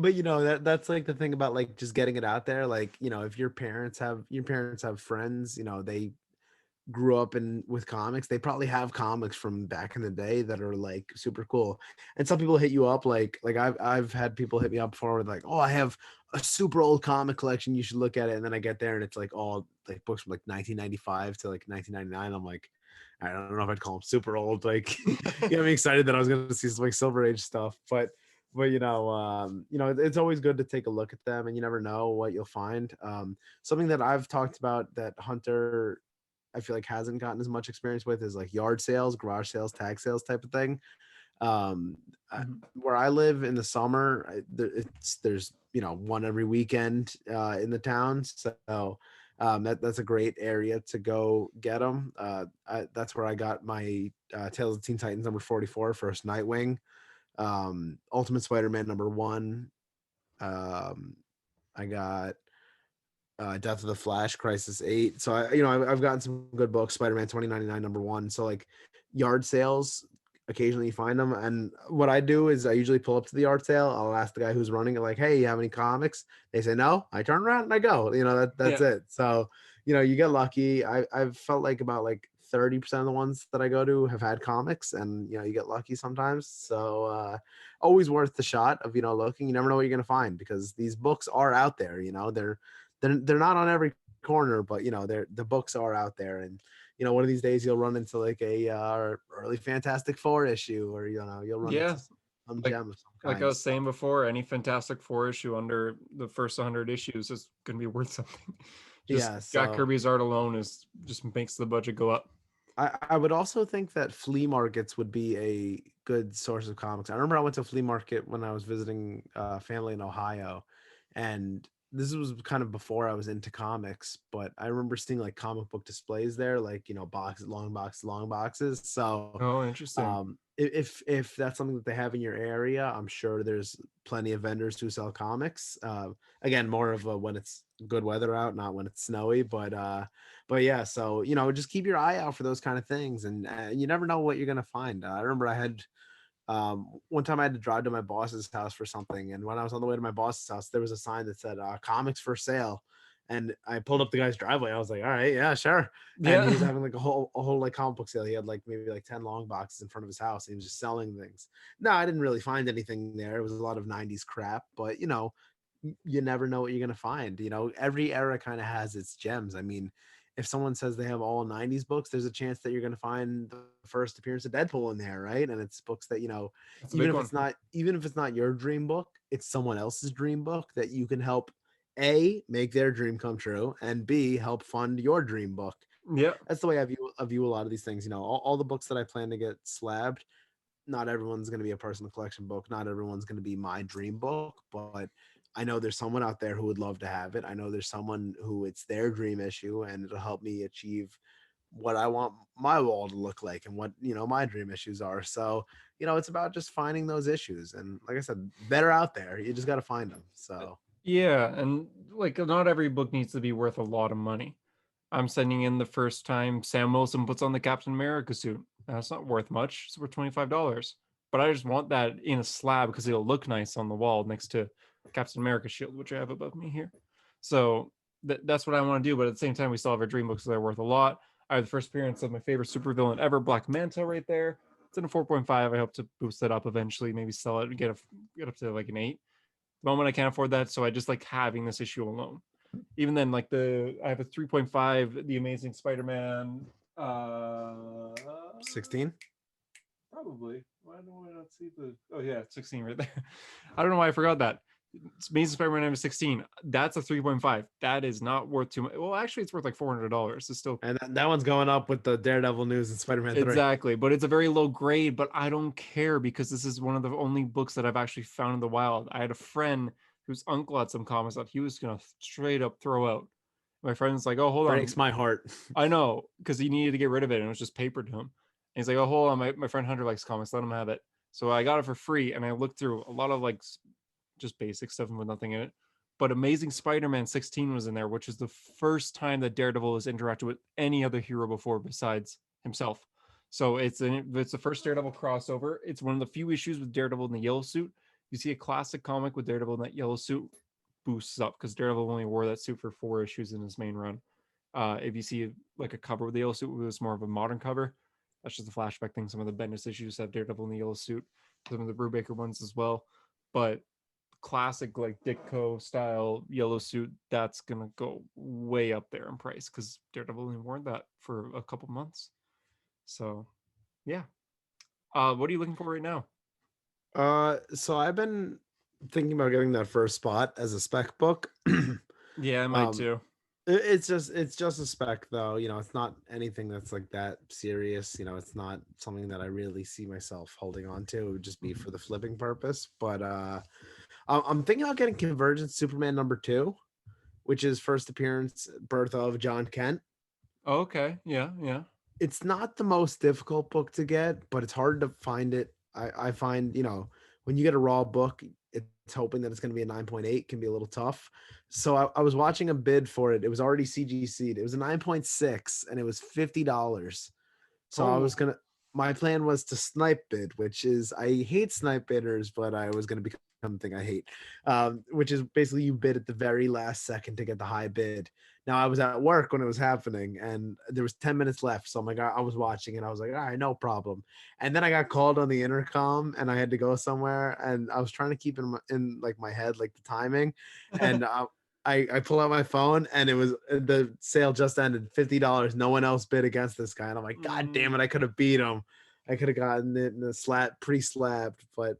that's like the thing about like just getting it out there. Like, if your parents have friends, they grew up with comics, they probably have comics from back in the day that are like super cool. And some people hit you up like I've had people hit me up before with like, "Oh, I have a super old comic collection, you should look at it." And then I get there and it's like all like books from like 1995 to like 1999. I'm like, I don't know if I'd call them super old. Like, I'm excited that I was going to see some like Silver Age stuff, but it's always good to take a look at them, and you never know what you'll find. Something that I've talked about that Hunter, I feel like, hasn't gotten as much experience with is like yard sales, garage sales, tag sales type of thing. Where I live in the summer, there's one every weekend in the town, so that's a great area to go get them. That's where I got my Tales of Teen Titans #44, first Nightwing, Ultimate Spider-Man #1. I got Death of the Flash, Crisis 8. So I've gotten some good books. Spider-Man 2099 #1. So like yard sales, occasionally you find them. And what I do is I usually pull up to the yard sale. I'll ask the guy who's running it, like, "Hey, you have any comics?" They say no. I turn around and I go. That's it. So you get lucky. I've felt like about like 30% of the ones that I go to have had comics, and you get lucky sometimes. So always worth the shot of looking. You never know what you're gonna find, because these books are out there. They're not on every corner, but the books are out there. And one of these days you'll run into like a early Fantastic Four issue, or you'll run into some gem of some kind. Like I was saying before, any Fantastic Four issue under the first 100 issues is going to be worth something. Jack Kirby's art alone just makes the budget go up. I would also think that flea markets would be a good source of comics. I remember I went to a flea market when I was visiting family in Ohio, and this was kind of before I was into comics, but I remember seeing like comic book displays there, like boxes, long boxes, long boxes. So Oh, interesting. if that's something that they have in your area, I'm sure there's plenty of vendors who sell comics. Again, more of a when it's good weather out, not when it's snowy, but yeah, so just keep your eye out for those kind of things, and you never know what you're gonna find. I remember I had one time I had to drive to my boss's house for something, and when I was on the way to my boss's house, there was a sign that said comics for sale. And I pulled up the guy's driveway. I was like, all right, yeah, sure. And he was Yeah. having like a whole like comic book sale. He had like maybe like 10 long boxes in front of his house. And he was just selling things. No, I didn't really find anything there. It was a lot of 90s crap, but you never know what you're gonna find. Every era kind of has its gems. I mean, if someone says they have all 90s books, there's a chance that you're going to find the first appearance of Deadpool in there, right? And it's books that, That's a even big if one. it's not your dream book, it's someone else's dream book that you can help A, make their dream come true, and B, help fund your dream book. Yeah. That's the way I view a lot of these things. All the books that I plan to get slabbed, not everyone's going to be a personal collection book. Not everyone's going to be my dream book, but I know there's someone out there who would love to have it. I know there's someone who it's their dream issue, and it'll help me achieve what I want my wall to look like and what my dream issues are. So it's about just finding those issues, and like I said, they're out there. You just got to find them. So Yeah, and like not every book needs to be worth a lot of money. I'm sending in the first time Sam Wilson puts on the Captain America suit. That's not worth much. It's worth $25. But I just want that in a slab because it'll look nice on the wall next to Captain America's shield, which I have above me here. So that's what I want to do. But at the same time, we still have our dream books that are worth a lot. I have the first appearance of my favorite supervillain ever, Black Manta, right there. It's in a 4.5. I hope to boost that up eventually, maybe sell it and get up to like an 8. The moment I can't afford that, so I just like having this issue alone. Even then, like I have a 3.5, The Amazing Spider-Man. 16. Probably. Why do I not see the? Oh yeah, 16 right there. I don't know why I forgot that. It's Amazing Spider-Man number 16. That's a 3.5. That is not worth too much. Well, actually, it's worth like $400. It's still And that one's going up with the Daredevil news and Spider-Man 3. exactly, but it's a very low grade. But I don't care because this is one of the only books that I've actually found in the wild. I had a friend whose uncle had some comics that he was gonna straight up throw out. My friend's like, "Oh, hold on, Breaks my heart. I know," because he needed to get rid of it and it was just paper to him. And he's like, "Oh, hold on, my friend Hunter likes comics, let him have it." So I got it for free, and I looked through a lot of like just basic stuff with nothing in it. But Amazing Spider-Man 16 was in there, which is the first time that Daredevil has interacted with any other hero before besides himself. So it's the first Daredevil crossover. It's one of the few issues with Daredevil in the yellow suit. You see a classic comic with Daredevil in that yellow suit boosts up because Daredevil only wore that suit for 4 issues in his main run. If you see like a cover with the yellow suit, it was more of a modern cover. That's just a flashback thing. Some of the Bendis issues have Daredevil in the yellow suit, some of the Brubaker ones as well. But classic like Ditko style yellow suit, that's gonna go way up there in price because Daredevil only wore that for a couple months. So yeah. What are you looking for right now? So I've been thinking about getting that first spot as a spec book. Yeah, I might too. It's just a spec though. It's not anything that's like that serious. It's not something that I really see myself holding on to. It would just be for the flipping purpose. But I'm thinking about getting Convergence Superman #2, which is first appearance, birth of John Kent. Okay, yeah. It's not the most difficult book to get, but it's hard to find it. I find, when you get a raw book, it's hoping that it's going to be a 9.8 can be a little tough. So I was watching a bid for it. It was already CGC'd. It was a 9.6 and it was $50. So I was Oh. my plan was to snipe bid, which is, I hate snipe bidders, but I was going to become something I hate, which is basically you bid at the very last second to get the high bid. Now I was at work when it was happening and there was 10 minutes left. So I'm like, I was watching and I was like, all right, no problem. And then I got called on the intercom and I had to go somewhere and I was trying to keep in like my head, like the timing. And I pull out my phone and it was the sale just ended, $50. No one else bid against this guy. And I'm like, God damn it, I could have beat him. I could have gotten it in the pre-slabbed. But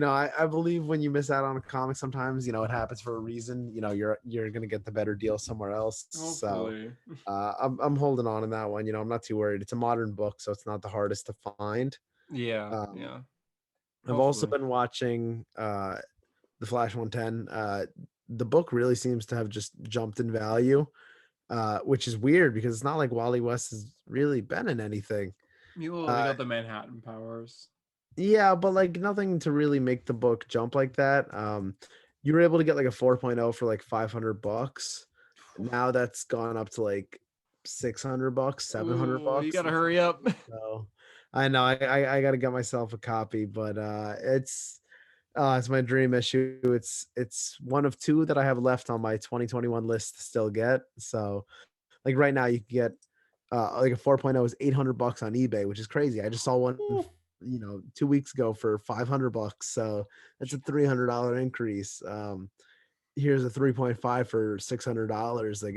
I believe when you miss out on a comic, sometimes it happens for a reason. You're gonna get the better deal somewhere else. So Hopefully. I'm holding on in that one. I'm not too worried. It's a modern book, so it's not the hardest to find. Yeah, Um, yeah. I've also Hopefully. been watching the Flash 110. The book really seems to have just jumped in value, which is weird because it's not like Wally West has really been in anything. They Uh, got the Manhattan powers. yeah, but like nothing to really make the book jump like that. You were able to get like a 4.0 for like $500. Now that's gone up to like $600, Ooh, you $700. gotta hurry up. So I know I got to get myself a copy, but it's my dream issue. It's one of two that I have left on my 2021 list to still get. So like right now you can get like a 4.0 is $800 on eBay, which is crazy. I just saw one Ooh. 2 weeks ago for $500. So that's a $300 increase. Here's a 3.5 for $600. Like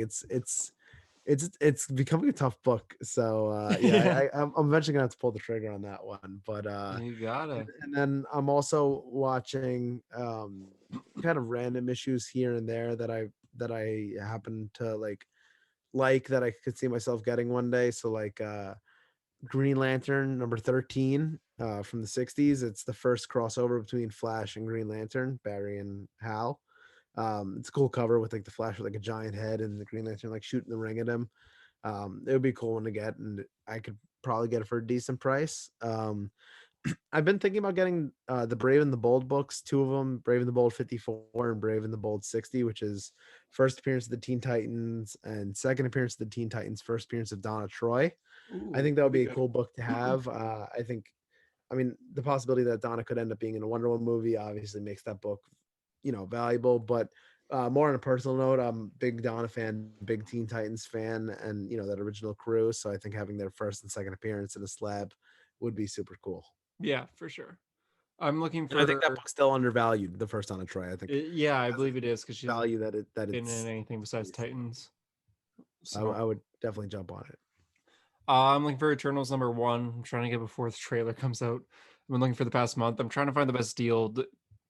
it's becoming a tough book. So Yeah. I'm eventually gonna have to pull the trigger on that one. But You gotta. and then I'm also watching kind of random issues here and there that I happen to like that I could see myself getting one day. So like Green Lantern number 13 from the 60s. It's the first crossover between Flash and Green Lantern, Barry and Hal. It's a cool cover with like the Flash with like a giant head and the Green Lantern like shooting the ring at him. It would be a cool one to get, and I could probably get it for a decent price. I've been thinking about getting the Brave and the Bold books, two of them, Brave and the Bold 54 and Brave and the Bold 60, which is first appearance of the Teen Titans and second appearance of the Teen Titans, first appearance of Donna Troy. I Ooh, think that would that'd be be a good. cool book to have. I mean, the possibility that Donna could end up being in a Wonder Woman movie obviously makes that book, valuable. But more on a personal note, I'm a big Donna fan, big Teen Titans fan, and that original crew. So I think having their first and second appearance in a slab would be super cool. Yeah, for sure. I'm looking And I think that for. book's still undervalued. The first on a Troy, I think, Yeah, I has believe it is because she hasn't value that been in it's. anything besides Titans. I So would definitely jump on it. I'm looking for Eternals #1. I'm trying to get before the trailer comes out. I've been looking for the past month. I'm trying to find the best deal. The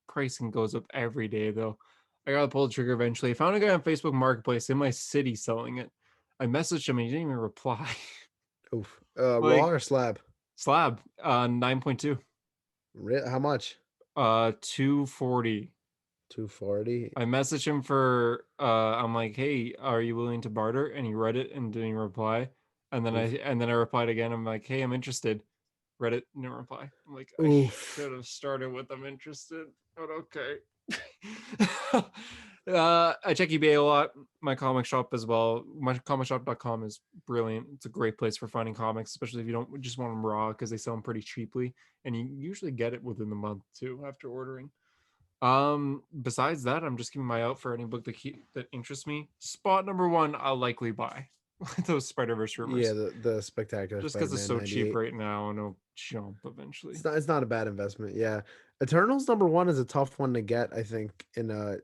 pricing goes up every day though. I gotta pull the trigger eventually. I found a guy on Facebook Marketplace in my city selling it. I messaged him and he didn't even reply. Oof. Raw Like or slab? slab, 9.2, How much? 240. 240. I messaged him I'm like, hey, are you willing to barter? And he read it and didn't reply. Oof. And then I replied again. I'm like, hey, I'm interested. Read it, no reply. I'm like, I Oof. should have started with I'm interested, but okay. I check eBay a lot, my comic shop as well. MyComicShop.com is brilliant. It's a great place for finding comics, especially if you don't just want them raw because they sell them pretty cheaply. And you usually get it within the month too after ordering. Besides that, I'm just keeping my eye out for any book that interests me. Spot #1, I'll likely buy. Those Spider-Verse Yeah, rumors. the Spectacular Just because it's Spider-Man so cheap 98. right now and it'll jump eventually. It's not a bad investment. Yeah. Eternals #1 is a tough one to get, I think, in a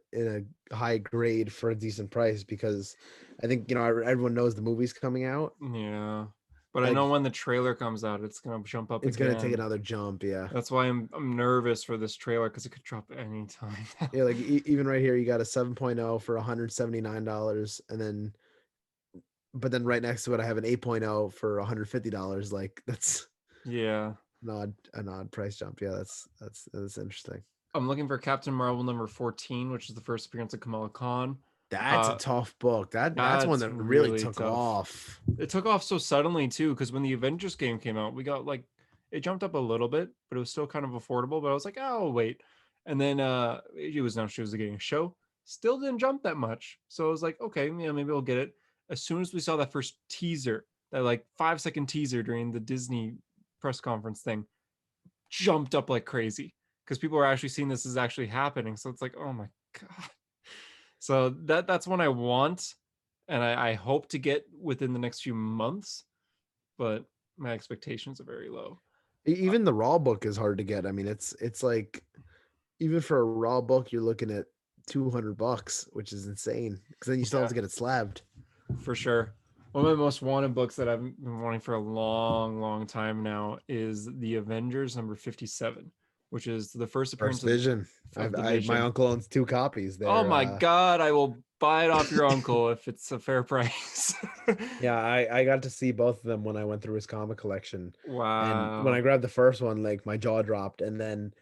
high grade for a decent price because I think, everyone knows the movie's coming out. Yeah. But I know Like when the trailer comes out, it's gonna jump up it's gonna take again. another jump, yeah. That's why I'm nervous for this trailer because it could drop anytime now. Yeah, like even right here you got a 7.0 for $179 and then but then right next to it I have an 8.0 for $150. Like that's Yeah. an odd price jump. Yeah, that's interesting. I'm looking for Captain Marvel #14, which is the first appearance of Kamala Khan. That's a Uh tough book. That's one that's that really really took tough. off. It took off so suddenly too, because when the Avengers game came out, we got like it jumped up a little bit, but it was still kind of affordable. But I was like, oh wait. And then it was announced she was getting a show. Still didn't jump that much. So I was like, okay, yeah, maybe we'll get it. As soon as we saw that first teaser, that like 5-second teaser during the Disney press conference thing, jumped up like crazy. Because people are actually seeing this is actually happening. So it's like, oh my God. So that's one I want and I hope to get within the next few months, but my expectations are very low. Even the raw book is hard to get. I mean, it's like even for a raw book, you're looking at $200, which is insane. Because then you still have Yeah, to get it slabbed. for sure. One of my most wanted books that I've been wanting for a long, long time now is The Avengers #57. which is the first First appearance of Vision. the My Vision. uncle owns 2 copies. Oh They're, my god, I will buy it off your uncle if it's a fair price. Yeah, I got to see both of them when I went through his comic collection. And when Wow. I grabbed the first one, like my jaw dropped, and then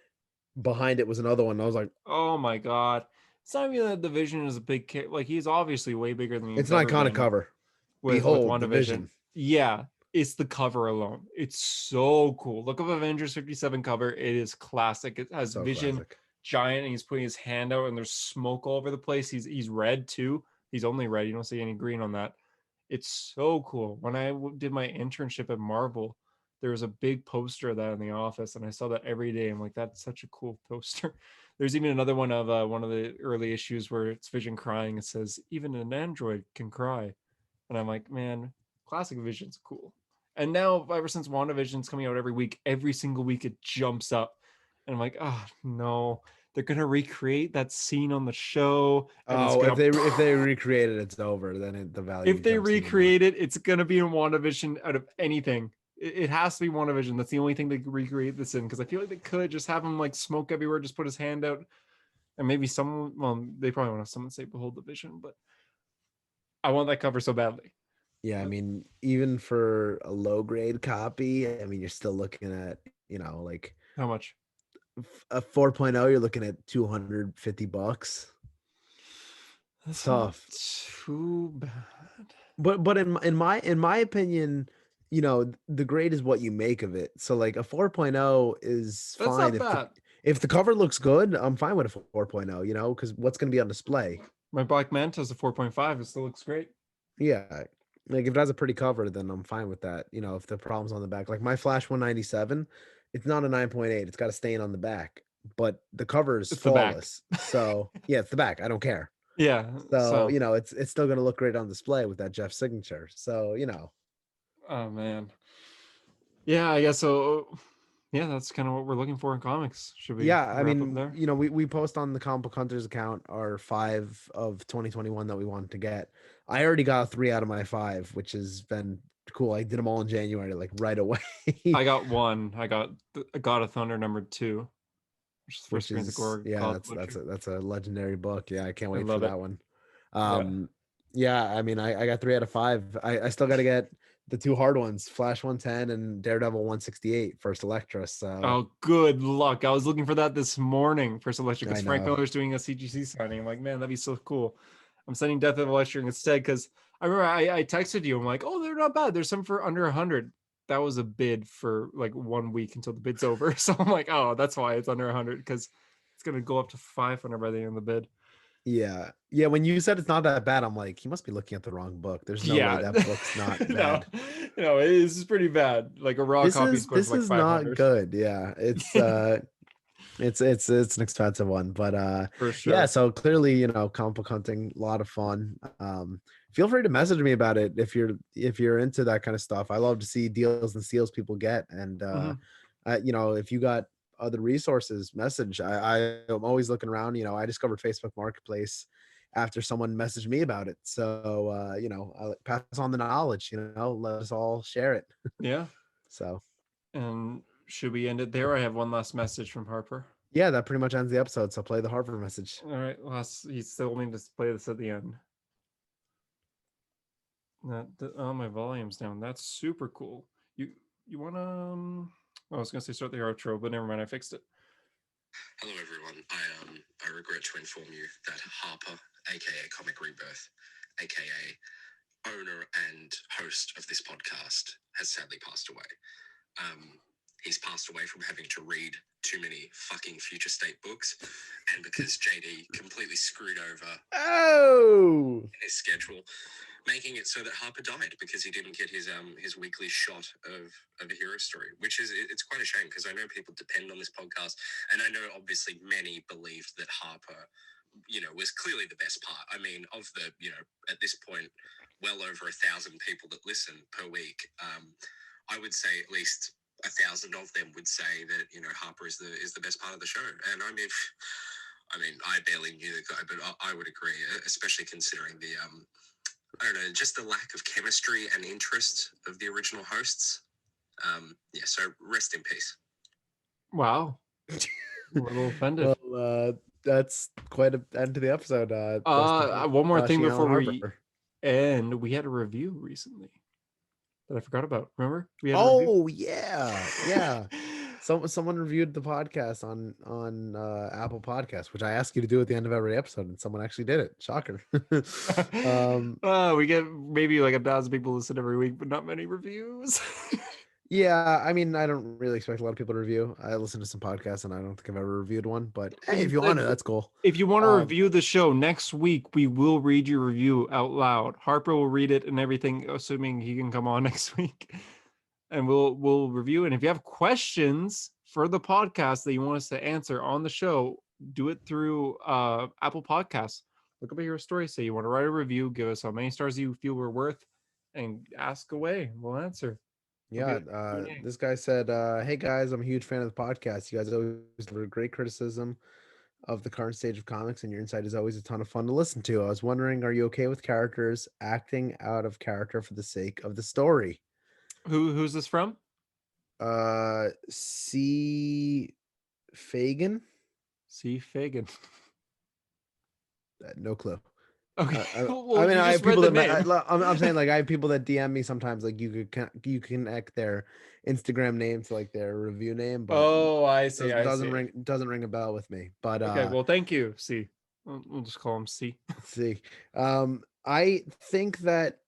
behind it was another one. And I was like, Oh my god. It's not even that the Vision is a big kid. Like he's obviously way bigger than it's he's an ever iconic been cover. with Behold the WandaVision. Vision. Yeah, it's the cover alone. It's so cool. Look up Avengers 57 cover. It is classic. It has So Vision classic. giant and he's putting his hand out and there's smoke all over the place. He's red too. He's only red. You don't see any green on that. It's so cool. When I did my internship at Marvel, there was a big poster of that in the office, and I saw that every day. I'm like, that's such a cool poster. There's even another one of one of the early issues where it's Vision crying. It says, even an android can cry. And I'm like, man, classic Vision's cool. And now, ever since WandaVision's coming out every single week, it jumps up. And I'm like, oh, no. They're going to recreate that scene on the show. And it's Oh, gonna, if they recreate it, it's over. Then the value. if they jumps even more. recreate it, it's gonna be in WandaVision out of anything. It has to be WandaVision. That's the only thing they could recreate this in, because I feel like they could just have him like smoke everywhere, just put his hand out, and maybe someone. Well, they probably want to have someone say "Behold the Vision," but I want that cover so badly. Yeah, I mean, even for a low grade copy, I mean, you're still looking at, like How much? a 4.0, you're looking at $250. That's Tough. not too bad. But in my opinion, the grade is what you make of it. So like a 4.0 is That's fine not bad. if the cover looks good. I'm fine with a 4.0, because what's going to be on display. My Black Manta's a 4.5. It still looks great. Yeah, like if it has a pretty cover, then I'm fine with that. If the problem's on the back, like my Flash 197, it's not a 9.8. It's got a stain on the back, but the cover is It's the back. flawless. So yeah, it's the back. I don't care. Yeah. So it's still gonna look great on display with that Jeff signature. So Oh man. Yeah, I guess so. Yeah, that's kind of what we're looking for in comics. Should we yeah, I wrap up mean, there? we post on the Comic Book Hunters account our 5 of 2021 that we wanted to get. I already got 3 out of my 5, which has been cool. I did them all in January, like right away. I got one. I got God of Thunder #2, which is the first Which appearance of is, Gore. yeah, God Butcher. that's a legendary book. Yeah, I can't I wait for love it. that one. Yeah. Yeah, I mean, I got 3 out of 5. I still got to get the 2 hard ones, Flash 110 and Daredevil 168, First Electra. So Oh, good luck. I was looking for that this morning for Celestia I because Frank know. Miller's doing a CGC signing. I'm like, man, that'd be so cool. I'm sending Death of Electric instead because I remember I texted you. I'm like, oh, they're not bad. There's some for under 100. That was a bid for like 1 week until the bid's over. So I'm like, oh, that's why it's under 100 because it's gonna go up to 500 by the end of the bid. Yeah. Yeah, when you said it's not that bad, I'm like, he must be looking at the wrong book. There's no way Yeah, that book's not no, bad. no, it is pretty bad. Like a raw copy is going This for like is not 500 good. Yeah. It's an expensive one, but for yeah, sure. so clearly, comic book hunting, a lot of fun. Feel free to message me about it if you're into that kind of stuff. I love to see deals and steals people get, and Mhm. if you got other resources, message. I am always looking around. I discovered Facebook Marketplace after someone messaged me about it, so I'll pass on the knowledge. Let us all share it. Yeah. So And should we end it there? I have one last message from Harper. yeah, that pretty much ends the episode. So play the Harper message. All right, he still need to play this at the end. Oh, my volume's down. That's super cool. You wanna? I was gonna say start the outro, but never mind. I fixed it. Hello, everyone. I regret to inform you that Harper, aka Comic Rebirth, aka owner and host of this podcast, has sadly passed away. He's passed away from having to read too many fucking Future State books, and because JD completely screwed over his schedule, making it so that Harper died because he didn't get his weekly shot of a hero story, which it's quite a shame because I know people depend on this podcast, and I know obviously many believed that Harper, was clearly the best part. I mean, of the, at this point, well over 1,000 people that listen per week, I would say at least 1,000 of them would say that Harper is the best part of the show. And I mean, I barely knew the guy, but I would agree, especially considering the I don't know, just the lack of chemistry and interest of the original hosts. Yeah, so rest in peace. Wow. A little offended. Well, that's quite an end to the episode. Rest in peace, One more thing Josh before Allen we Harper. end. We had a review recently that I forgot about. Remember? We had a Oh yeah. Someone reviewed the podcast on Apple Podcasts, which I ask you to do at the end of every episode, and someone actually did it. Shocker. We get maybe like 1,000 people listen every week, but not many reviews. Yeah, I mean, I don't really expect a lot of people to review. I listen to some podcasts, and I don't think I've ever reviewed one. But hey, if you want to, that's cool. If you want to Um, review the show next week, we will read your review out loud. Harper will read it and everything, assuming he can come on next week, and we'll review it. And if you have questions for the podcast that you want us to answer on the show, do it through Apple Podcasts. Look up at your story, say you want to write a review, give us how many stars you feel we're worth, and ask away. We'll answer. Yeah, this guy said, "Hey guys, I'm a huge fan of the podcast. You guys always deliver great criticism of the current stage of comics, and your insight is always a ton of fun to listen to. I was wondering, are you okay with characters acting out of character for the sake of the story?" Who's this from? C. Fagan. C. Fagan. No clue. Okay. I mean, I have people that I'm saying, like, I have people that DM me sometimes, like, you connect their Instagram name to like their review name, but oh, I see. doesn't ring a bell with me. But okay, well, thank you, C. We'll just call him C. C. I think that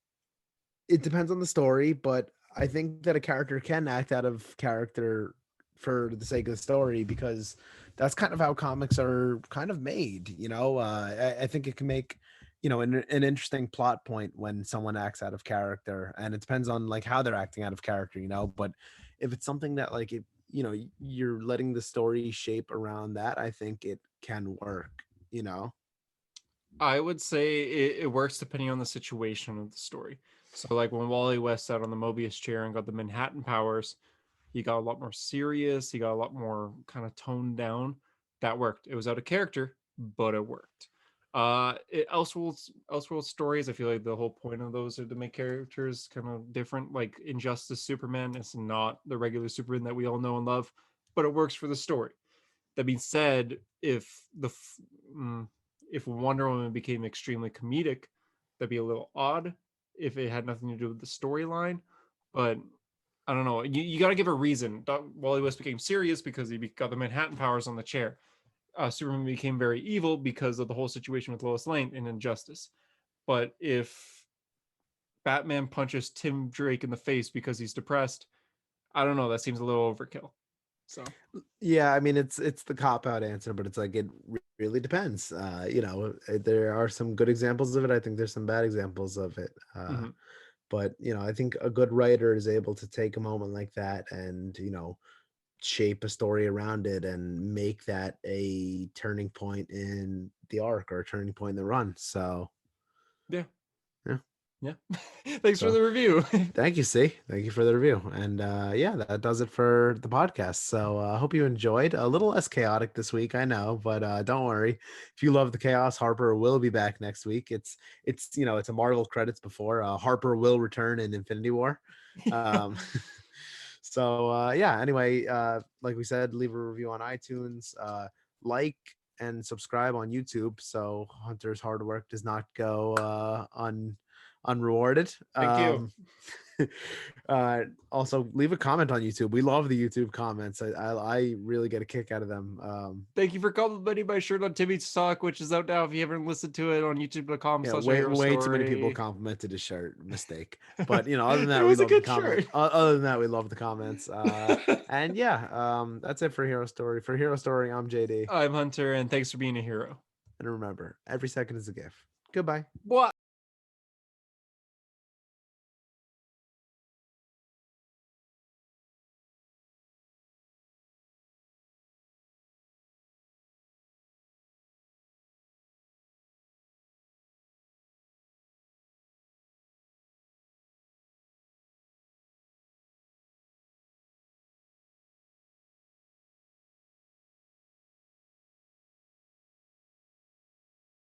it depends on the story, but I think that a character can act out of character for the sake of the story, because that's kind of how comics are kind of made. I think it can make an interesting plot point when someone acts out of character, and it depends on like how they're acting out of character. But if it's something that like you're letting the story shape around that, I think it can work. I would say it works depending on the situation of the story. So like when Wally West sat on the Mobius chair and got the Manhattan powers, he got a lot more serious. He got a lot more kind of toned down. That worked. It was out of character, but it worked. Elseworld stories, I feel like the whole point of those are to make characters kind of different. Like Injustice Superman is not the regular Superman that we all know and love, but it works for the story. That being said, if Wonder Woman became extremely comedic, that'd be a little odd if it had nothing to do with the storyline. But I don't know. You got to give a reason. Wally West became serious because he got the Manhattan powers on the chair. Superman became very evil because of the whole situation with Lois Lane in Injustice. But if Batman punches Tim Drake in the face because he's depressed, I don't know. That seems a little overkill. So yeah, I mean, it's the cop out answer, but it's like it really depends. There are some good examples of it. I think there's some bad examples of it. But I think a good writer is able to take a moment like that and shape a story around it and make that a turning point in the arc or a turning point in the run. So yeah. Yeah. Thanks for the review. Thank you, C. Thank you for the review. And yeah, that does it for the podcast. So I hope you enjoyed. A little less chaotic this week, I know, but don't worry. If you love the chaos, Harper will be back next week. It's a Marvel credits before. Harper will return in Infinity War. So yeah, anyway, like we said, leave a review on iTunes, like and subscribe on YouTube so Hunter's hard work does not go unrewarded. Thank you. Also leave a comment on YouTube. We love the YouTube comments. I really get a kick out of them. Thank you for complimenting my shirt on Timmy's Talk, which is out now if you haven't listened to it on youtube.com. Yeah, way too many people complimented his shirt. Mistake. But other than that, it was we a love good the comments. shirt. Other than that, we love the comments. And yeah, that's it for Hero Story. For Hero Story, I'm JD. I'm Hunter, and thanks for being a hero. And remember, every second is a gift. Goodbye. What?